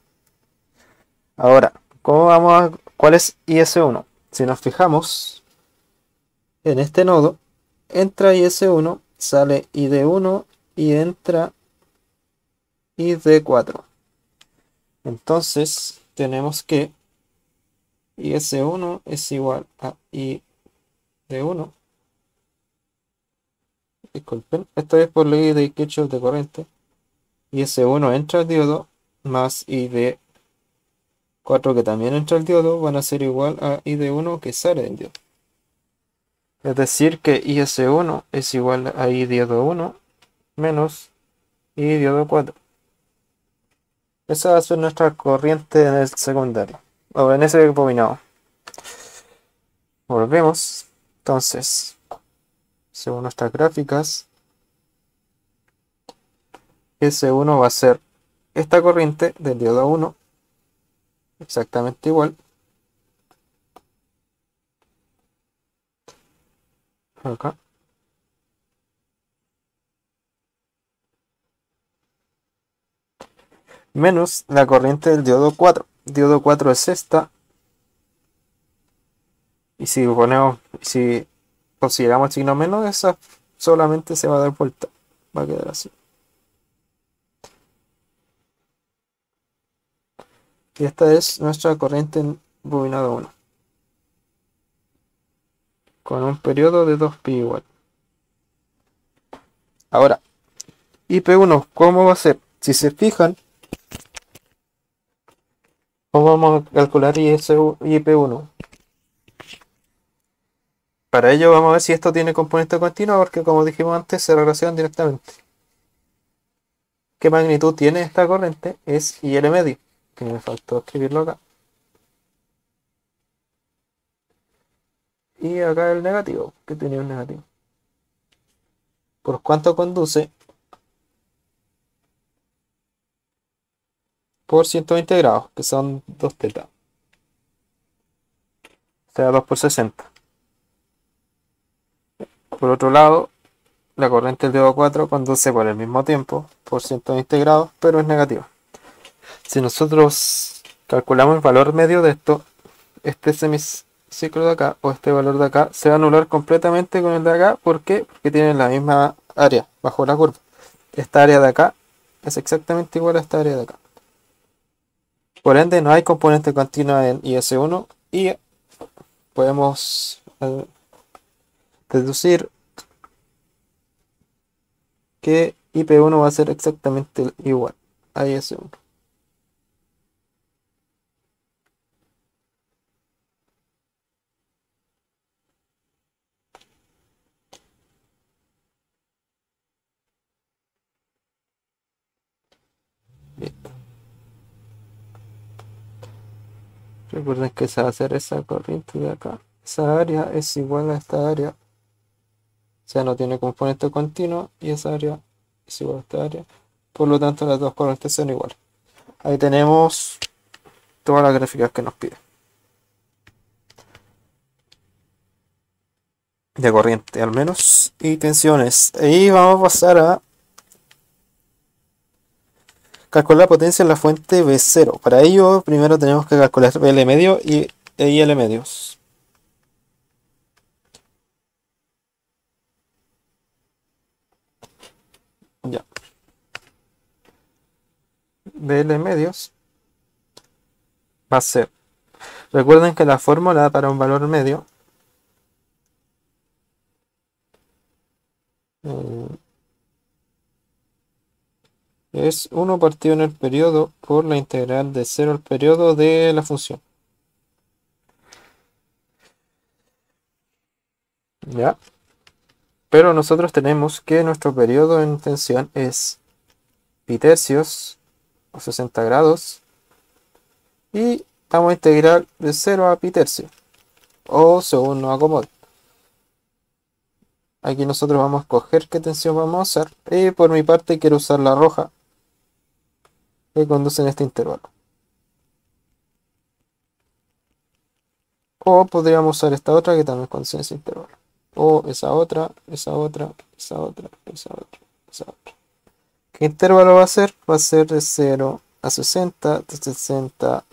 Speaker 1: Ahora, ¿cuál es IS1? Si nos fijamos en este nodo, entra IS1, sale ID1 y entra ID4. Entonces tenemos que IS1 es igual a ID1. Disculpen, esto es por ley de Kirchhoff de corriente. IS1 entra al diodo más ID4 que también entra al diodo van a ser igual a ID1 que sale del diodo. Es decir que IS1 es igual a I diodo 1 menos I diodo 4. Esa va a ser nuestra corriente en el secundario. O en ese bobinado. Volvemos. Entonces, según nuestras gráficas, S1 va a ser esta corriente del diodo 1. Exactamente igual. Acá. Menos la corriente del diodo 4. Diodo 4 es esta. Y si consideramos el signo menos, esa solamente se va a dar vuelta. Va a quedar así. Y esta es nuestra corriente en bobinado 1. Con un periodo de 2pi igual. Ahora, IP1, ¿cómo va a ser? Si se fijan, ¿cómo vamos a calcular IP1? Para ello vamos a ver si esto tiene componente continuo, porque como dijimos antes, se relacionan directamente. ¿Qué magnitud tiene esta corriente? Es IL medio, que me faltó escribirlo acá. Y acá el negativo, que tenía un negativo. ¿Por cuánto conduce? Por 120 grados, que son 2 teta. te da 2 por 60. Por otro lado, la corriente del dedo 4 conduce por el mismo tiempo, por 120 grados, pero es negativa. Si nosotros calculamos el valor medio de esto, este semiciclo de acá o este valor de acá se va a anular completamente con el de acá. ¿Por qué? Porque tienen la misma área bajo la curva. Esta área de acá es exactamente igual a esta área de acá. Por ende, no hay componente continua en IS1 y podemos deducir que IP1 va a ser exactamente igual a IS1. Listo. Recuerden que se va a hacer esa corriente de acá. Esa área es igual a esta área. O sea, no tiene componente continuo y esa área es igual a esta área. Por lo tanto, las dos corrientes son iguales. Ahí tenemos todas las gráficas que nos pide. De corriente al menos. Y tensiones. Ahí vamos a pasar a calcular la potencia en la fuente V0. Para ello, primero tenemos que calcular VL medio y IL medios. Ya. VL medios va a ser. Recuerden que la fórmula para un valor medio es 1 partido en el periodo por la integral de 0 al periodo de la función. ¿Ya? Pero nosotros tenemos que nuestro periodo en tensión es pi tercios o 60 grados y vamos a integrar de 0 a pi tercio o según nos acomode. Aquí nosotros vamos a escoger qué tensión vamos a usar y por mi parte quiero usar la roja que conduce en este intervalo. O podríamos usar esta otra que también conduce en ese intervalo. O esa otra, esa otra, esa otra, esa otra, esa otra. ¿Qué intervalo va a ser? Va a ser de 0 a 60, de 60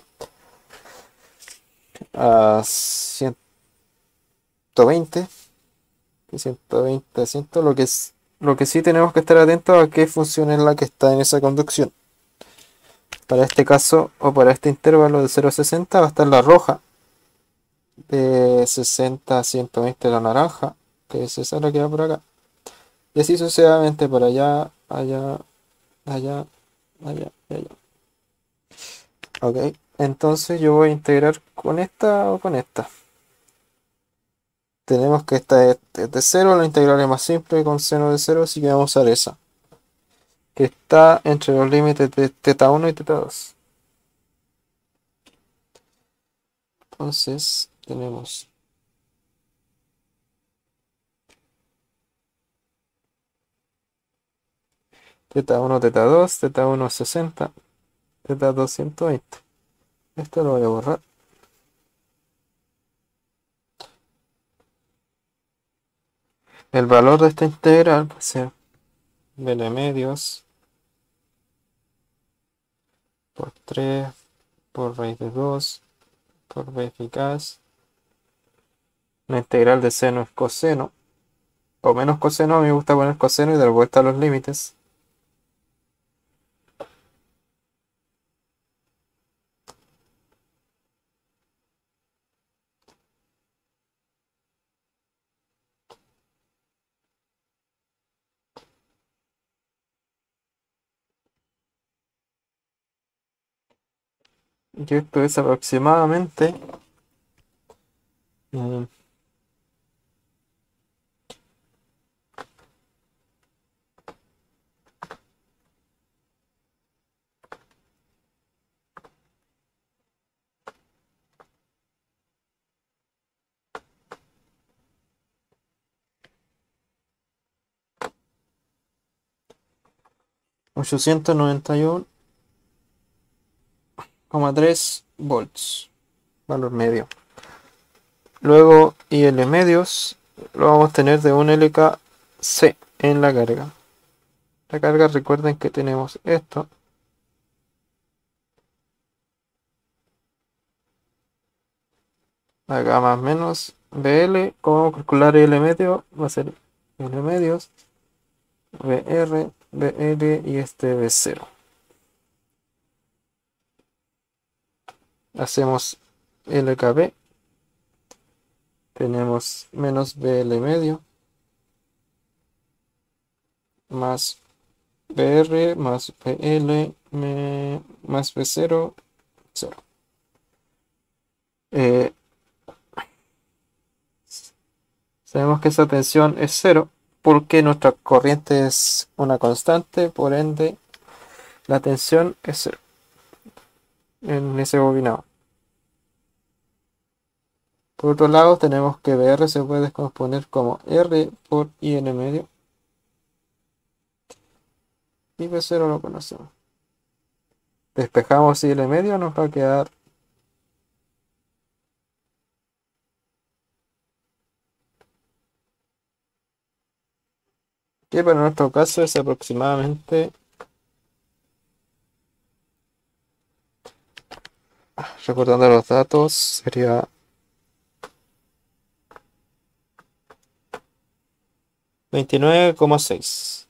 Speaker 1: a 120, de 120 a 100, lo que sí tenemos que estar atentos a qué función es la que está en esa conducción. Para este caso, o para este intervalo de 0 a 60, va a estar la roja, de 60 a 120 la naranja, que es esa la que va por acá. Y así sucesivamente por allá, allá, allá, allá y allá. Ok, entonces yo voy a integrar con esta o con esta. Tenemos que esta es de 0, la integral es más simple con seno de 0, así que vamos a usar esa. Que está entre los límites de teta 1 y teta 2. Entonces tenemos teta 1, teta 2, teta 1 60, teta 2 120. Esto lo voy a borrar. El valor de esta integral va a ser L medios por 3 por raíz de 2 por b eficaz. La integral de seno es coseno o menos coseno. A mí me gusta poner coseno y dar vuelta a los límites. Y esto es aproximadamente 891,3 volts, valor medio. Luego IL medios lo vamos a tener de un LKC en la carga. La carga, recuerden que tenemos esto. Acá más menos BL. ¿Cómo vamos a calcular L medio? Va a ser L medios, BR, BL y este B0. Hacemos LKB. Tenemos menos BL medio más BR más BL más B0, 0. Sabemos que esa tensión es 0 porque nuestra corriente es una constante, por ende la tensión es 0 en ese bobinado. Por otro lado, tenemos que BR se puede descomponer como R por IN medio. Y B0 lo conocemos. Despejamos IN medio, nos va a quedar que para nuestro caso es aproximadamente, recordando los datos, sería 29,6.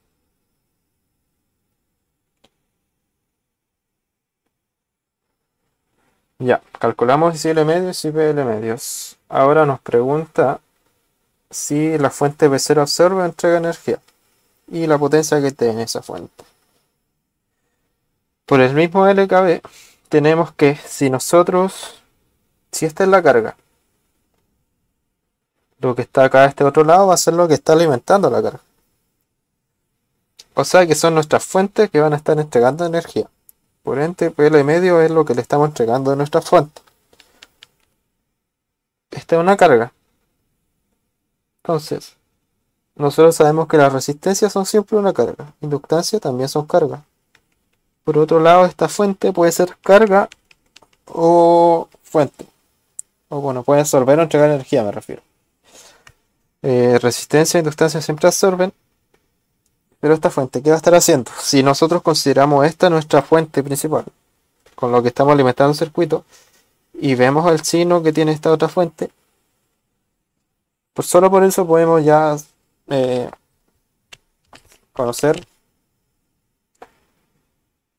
Speaker 1: Ya, calculamos si L medios y PL medios. Ahora nos pregunta si la fuente B0 absorbe o entrega energía y la potencia que tiene esa fuente. Por el mismo LKB tenemos que si esta es la carga, lo que está acá a este otro lado va a ser lo que está alimentando la carga. O sea que son nuestras fuentes que van a estar entregando energía. Por ende, PL medio es lo que le estamos entregando a nuestra fuente. Esta es una carga. Entonces, nosotros sabemos que las resistencias son siempre una carga. Inductancia también son cargas. Por otro lado, esta fuente puede ser carga o fuente. O bueno, puede absorber o entregar energía, me refiero. Resistencia e inductancia siempre absorben. Pero esta fuente, ¿qué va a estar haciendo? Si nosotros consideramos esta nuestra fuente principal, con lo que estamos alimentando el circuito, y vemos el signo que tiene esta otra fuente, pues solo por eso podemos ya conocer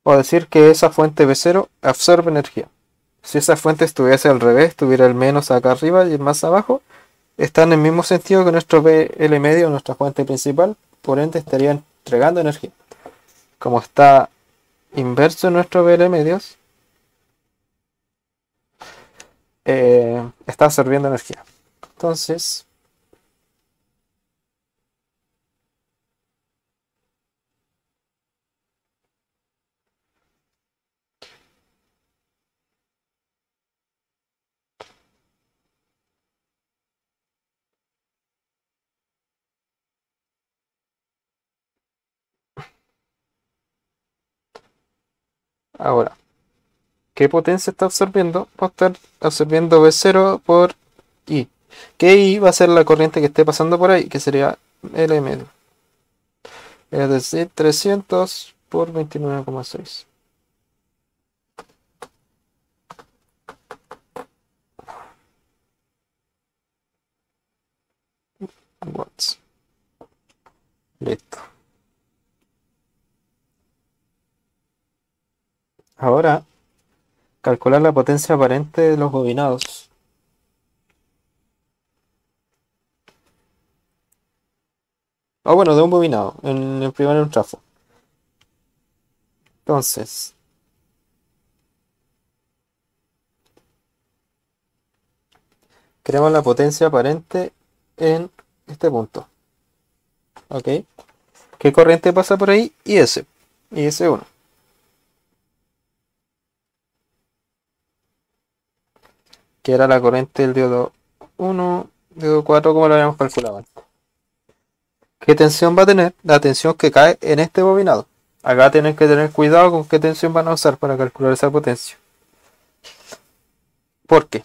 Speaker 1: o decir que esa fuente B0 absorbe energía. Si esa fuente estuviese al revés, tuviera el menos acá arriba y el más abajo, está en el mismo sentido que nuestro BL medio, nuestra fuente principal, por ende estaría entregando energía. Como está inverso en nuestro BL medios, está absorbiendo energía. Entonces, ahora, ¿qué potencia está absorbiendo? Va a estar absorbiendo B0 por I. Que I va a ser la corriente que esté pasando por ahí, que sería L medio. Es decir, 300 por 29,6 watts. Listo. Ahora, calcular la potencia aparente de los bobinados. O bueno, de un bobinado, en el primero un trafo. Entonces, creamos la potencia aparente en este punto. ¿Ok? ¿Qué corriente pasa por ahí? IS. IS1. Que era la corriente del diodo 1, diodo 4, como lo habíamos calculado antes. ¿Qué tensión va a tener? La tensión que cae en este bobinado. Acá tienen que tener cuidado con qué tensión van a usar para calcular esa potencia. ¿Por qué?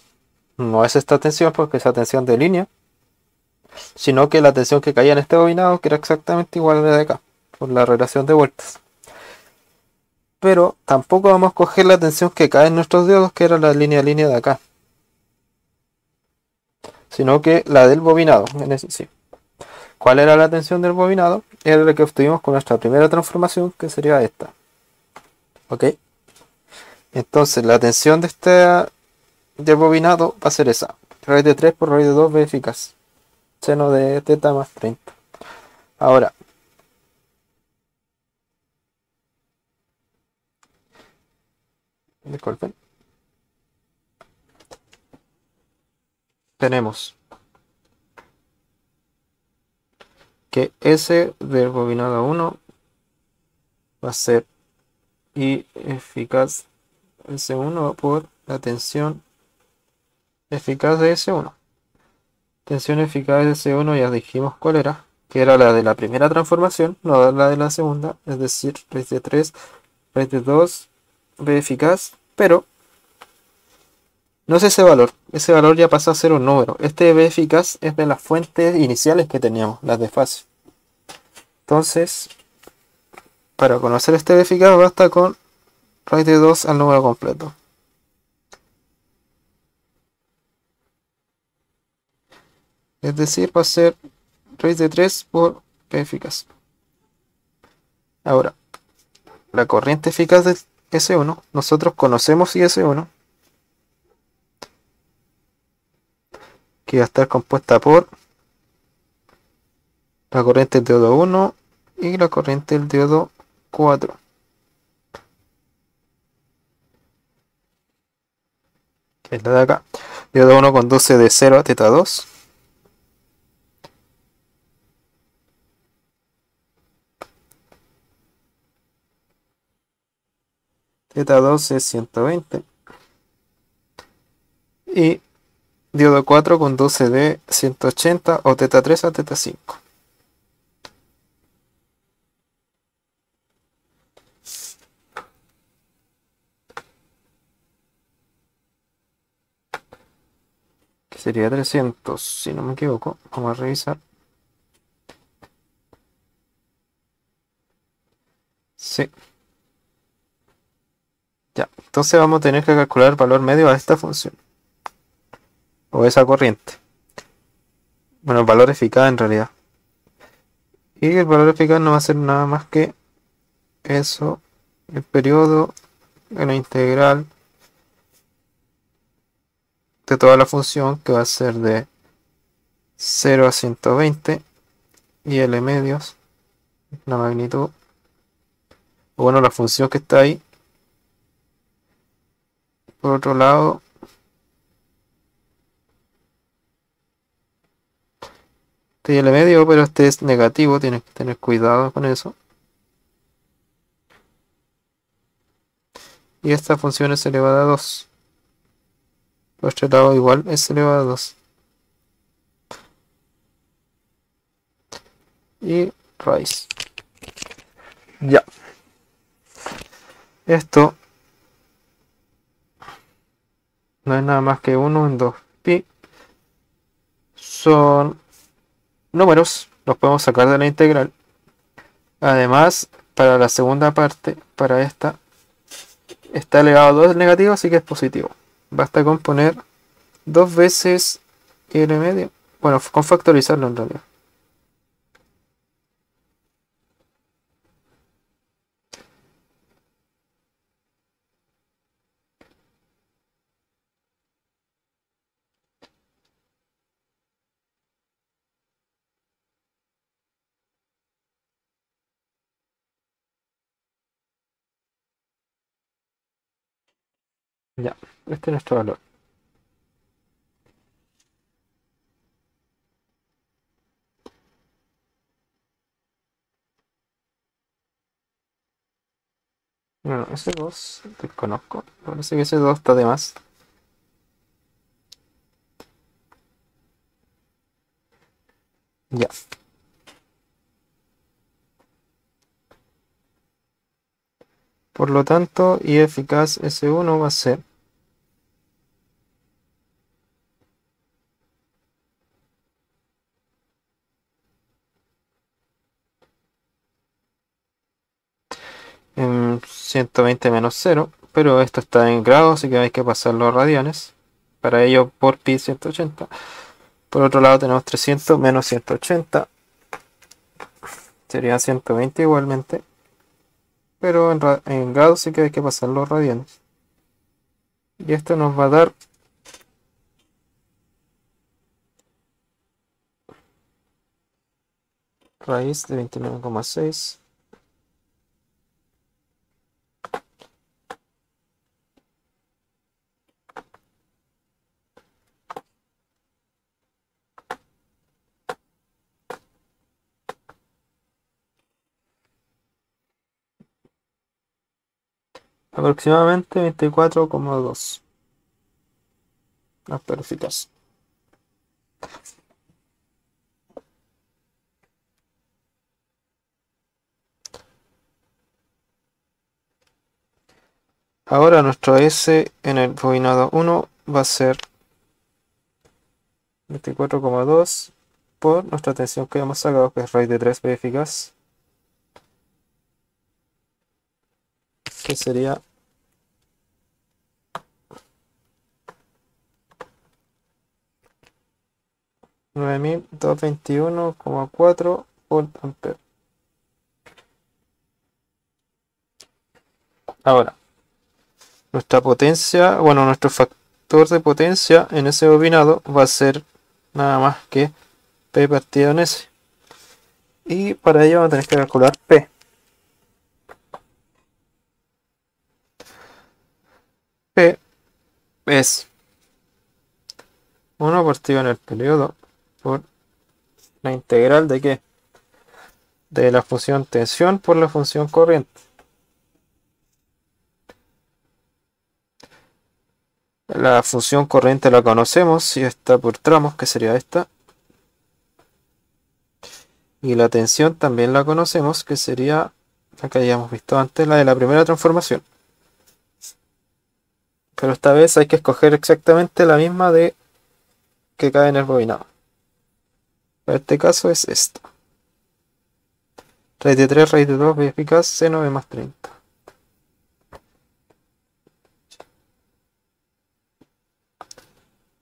Speaker 1: no es esta tensión porque es la tensión de línea, sino que la tensión que caía en este bobinado, que era exactamente igual a la de acá, por la relación de vueltas. Pero tampoco vamos a coger la tensión que cae en nuestros diodos, que era la línea a línea de acá, sino que la del bobinado, en ese sí. ¿Cuál era la tensión del bobinado? Era la que obtuvimos con nuestra primera transformación, que sería esta. ¿Ok? Entonces la tensión de del bobinado va a ser esa. Raíz de 3 por raíz de 2 B eficaz. Seno de teta más 30. Ahora, disculpen. Tenemos que S del bobinado 1 va a ser I eficaz S1 por la tensión eficaz de S1. Tensión eficaz de S1 ya dijimos cuál era, que era la de la primera transformación, no la de la segunda, es decir, raíz de 3, raíz de 2, B eficaz, pero no es ese valor ya pasa a ser un número. Este B eficaz es de las fuentes iniciales que teníamos, las de fase. Entonces, para conocer este B eficaz basta con raíz de 2 al número completo. Es decir, va a ser raíz de 3 por B eficaz. Ahora, la corriente eficaz de S1, nosotros conocemos S1, que va a estar compuesta por la corriente del diodo 1 y la corriente del diodo 4. Que es la de acá. Diodo 1 conduce de 0 a teta 2. Teta 2 es 120. Y diodo 4 conduce de 180 o teta 3 a teta 5. Que sería 300, si no me equivoco. Vamos a revisar. Sí. Ya. Entonces vamos a tener que calcular el valor medio a esta función. O esa corriente. Bueno, el valor eficaz en realidad. Y el valor eficaz no va a ser nada más que eso, el periodo en la integral de toda la función, que va a ser de 0 a 120 y L medios, la magnitud, o bueno, la función que está ahí. Por otro lado, este L medio, pero este es negativo, tienes que tener cuidado con eso. Y esta función es elevada a 2. Por este lado igual es elevada a 2. Y raíz. Ya. Esto no es nada más que 1 en 2 pi. Son números, los podemos sacar de la integral. Además, para la segunda parte, para esta, está elevado a 2 negativo, así que es positivo. Basta con poner 2 veces L medio. Bueno, con factorizarlo en realidad. Ya, este es nuestro valor. Bueno, ese 2 desconozco. Parece que ese 2 está de más. Ya. Por lo tanto, I eficaz S1 va a ser 120 menos 0, pero esto está en grados, así que hay que pasarlo a radianes. Para ello, por pi 180. Por otro lado tenemos 300 menos 180. Sería 120 igualmente. Pero en grados sí que hay que pasarlo a radianes. Y esto nos va a dar raíz de 29,6. Aproximadamente 24,2 amperios. Ahora nuestro S en el bobinado 1 va a ser 24,2 por nuestra tensión que hemos sacado, que es raíz de 3 pi eficaz, que sería 9221,4 volt ampere. Ahora, nuestra potencia, bueno, nuestro factor de potencia en ese bobinado va a ser nada más que P partido en S. Y para ello vamos a tener que calcular P. P es 1 partido en el periodo por la integral de ¿qué? De la función tensión por la función corriente. La función corriente la conocemos, si está por tramos, que sería esta. Y la tensión también la conocemos, que sería la que habíamos visto antes, la de la primera transformación. Pero esta vez hay que escoger exactamente la misma de que cae en el bobinado. En este caso es esta. Raíz de 3, raíz de 2, B eficaz, seno de más 30.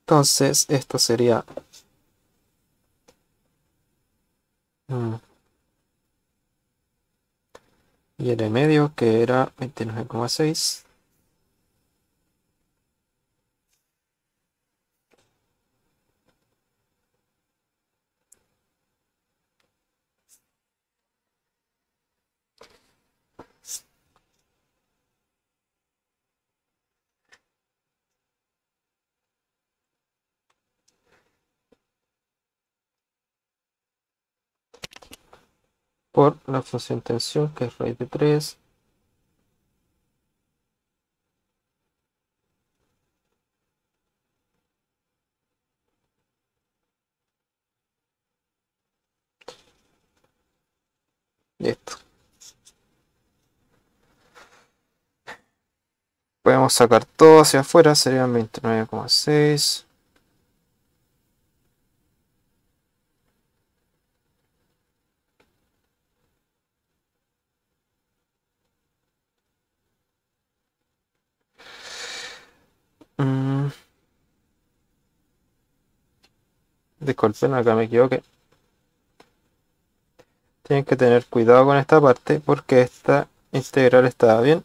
Speaker 1: Entonces, esto sería y el medio, que era 29,6. Por la función tensión, que es raíz de 3. Listo. Podemos sacar todo hacia afuera, serían 29,6. Disculpen, acá me equivoqué. Tienen que tener cuidado con esta parte porque esta integral estaba bien.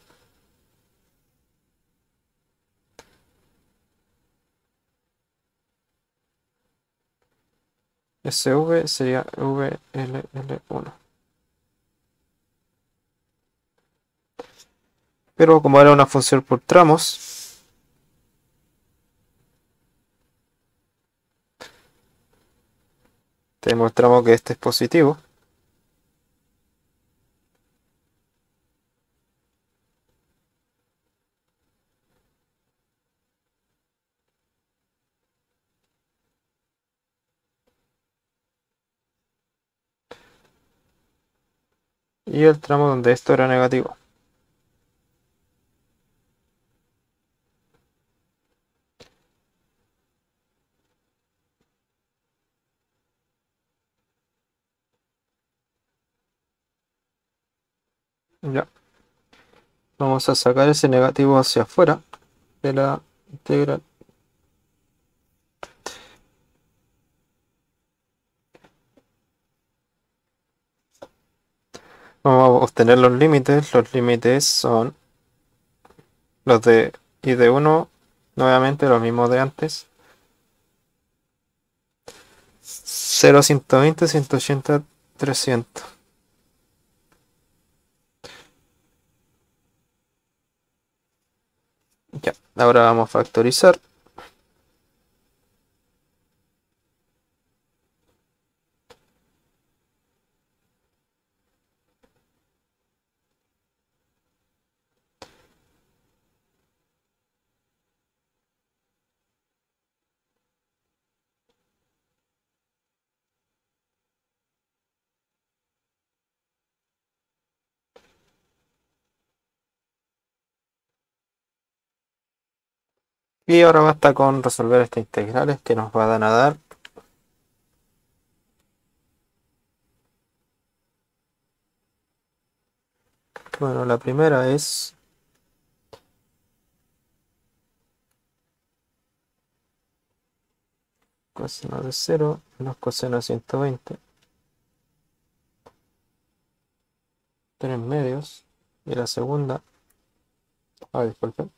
Speaker 1: SV sería VLL1. Pero como era una función por tramos, demostramos que este es positivo. Y el tramo donde esto era negativo. Ya. Vamos a sacar ese negativo hacia afuera de la integral. Vamos a obtener los límites. Los límites son los de y de 1, nuevamente los mismos de antes. 0, 120, 180, 300. Ya, ahora vamos a factorizar. Y ahora basta con resolver estas integrales que nos van a dar. Bueno, la primera es coseno de 0 menos coseno de 120. 3 medios. Y la segunda, disculpen.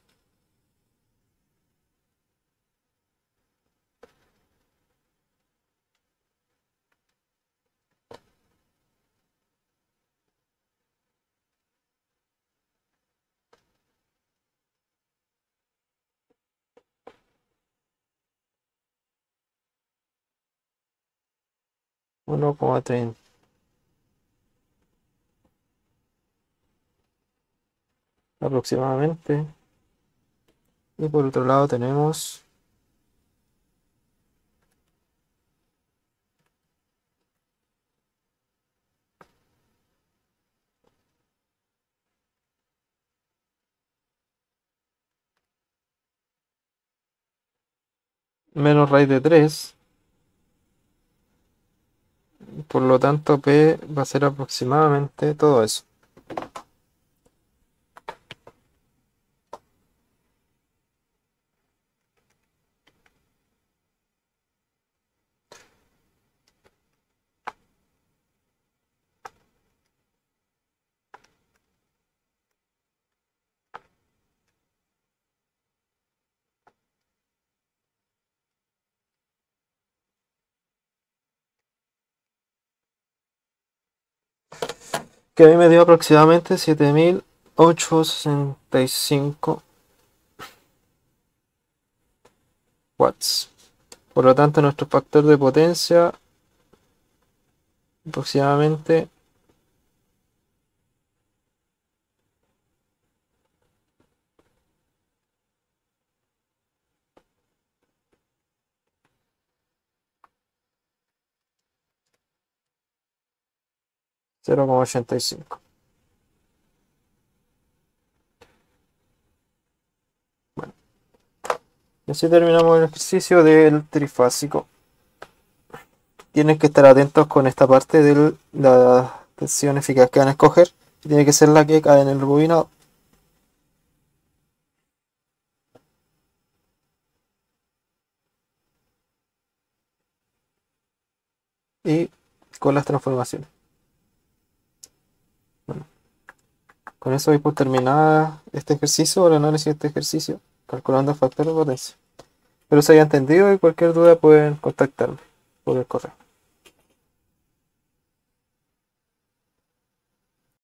Speaker 1: Uno coma 30 aproximadamente. Y por otro lado tenemos menos raíz de 3. Por lo tanto, P va a ser aproximadamente todo eso. Que a mí me dio aproximadamente 7865 watts. Por lo tanto, nuestro factor de potencia aproximadamente 0,85. Bueno, y así terminamos el ejercicio del trifásico. Tienen que estar atentos con esta parte de las tensiones eficaces que van a escoger. Tiene que ser la que cae en el rebobinado. Y con las transformaciones. Bueno, con eso doy por terminada este ejercicio o el análisis de este ejercicio, calculando el factor de potencia. Espero se haya entendido y cualquier duda pueden contactarme por el correo.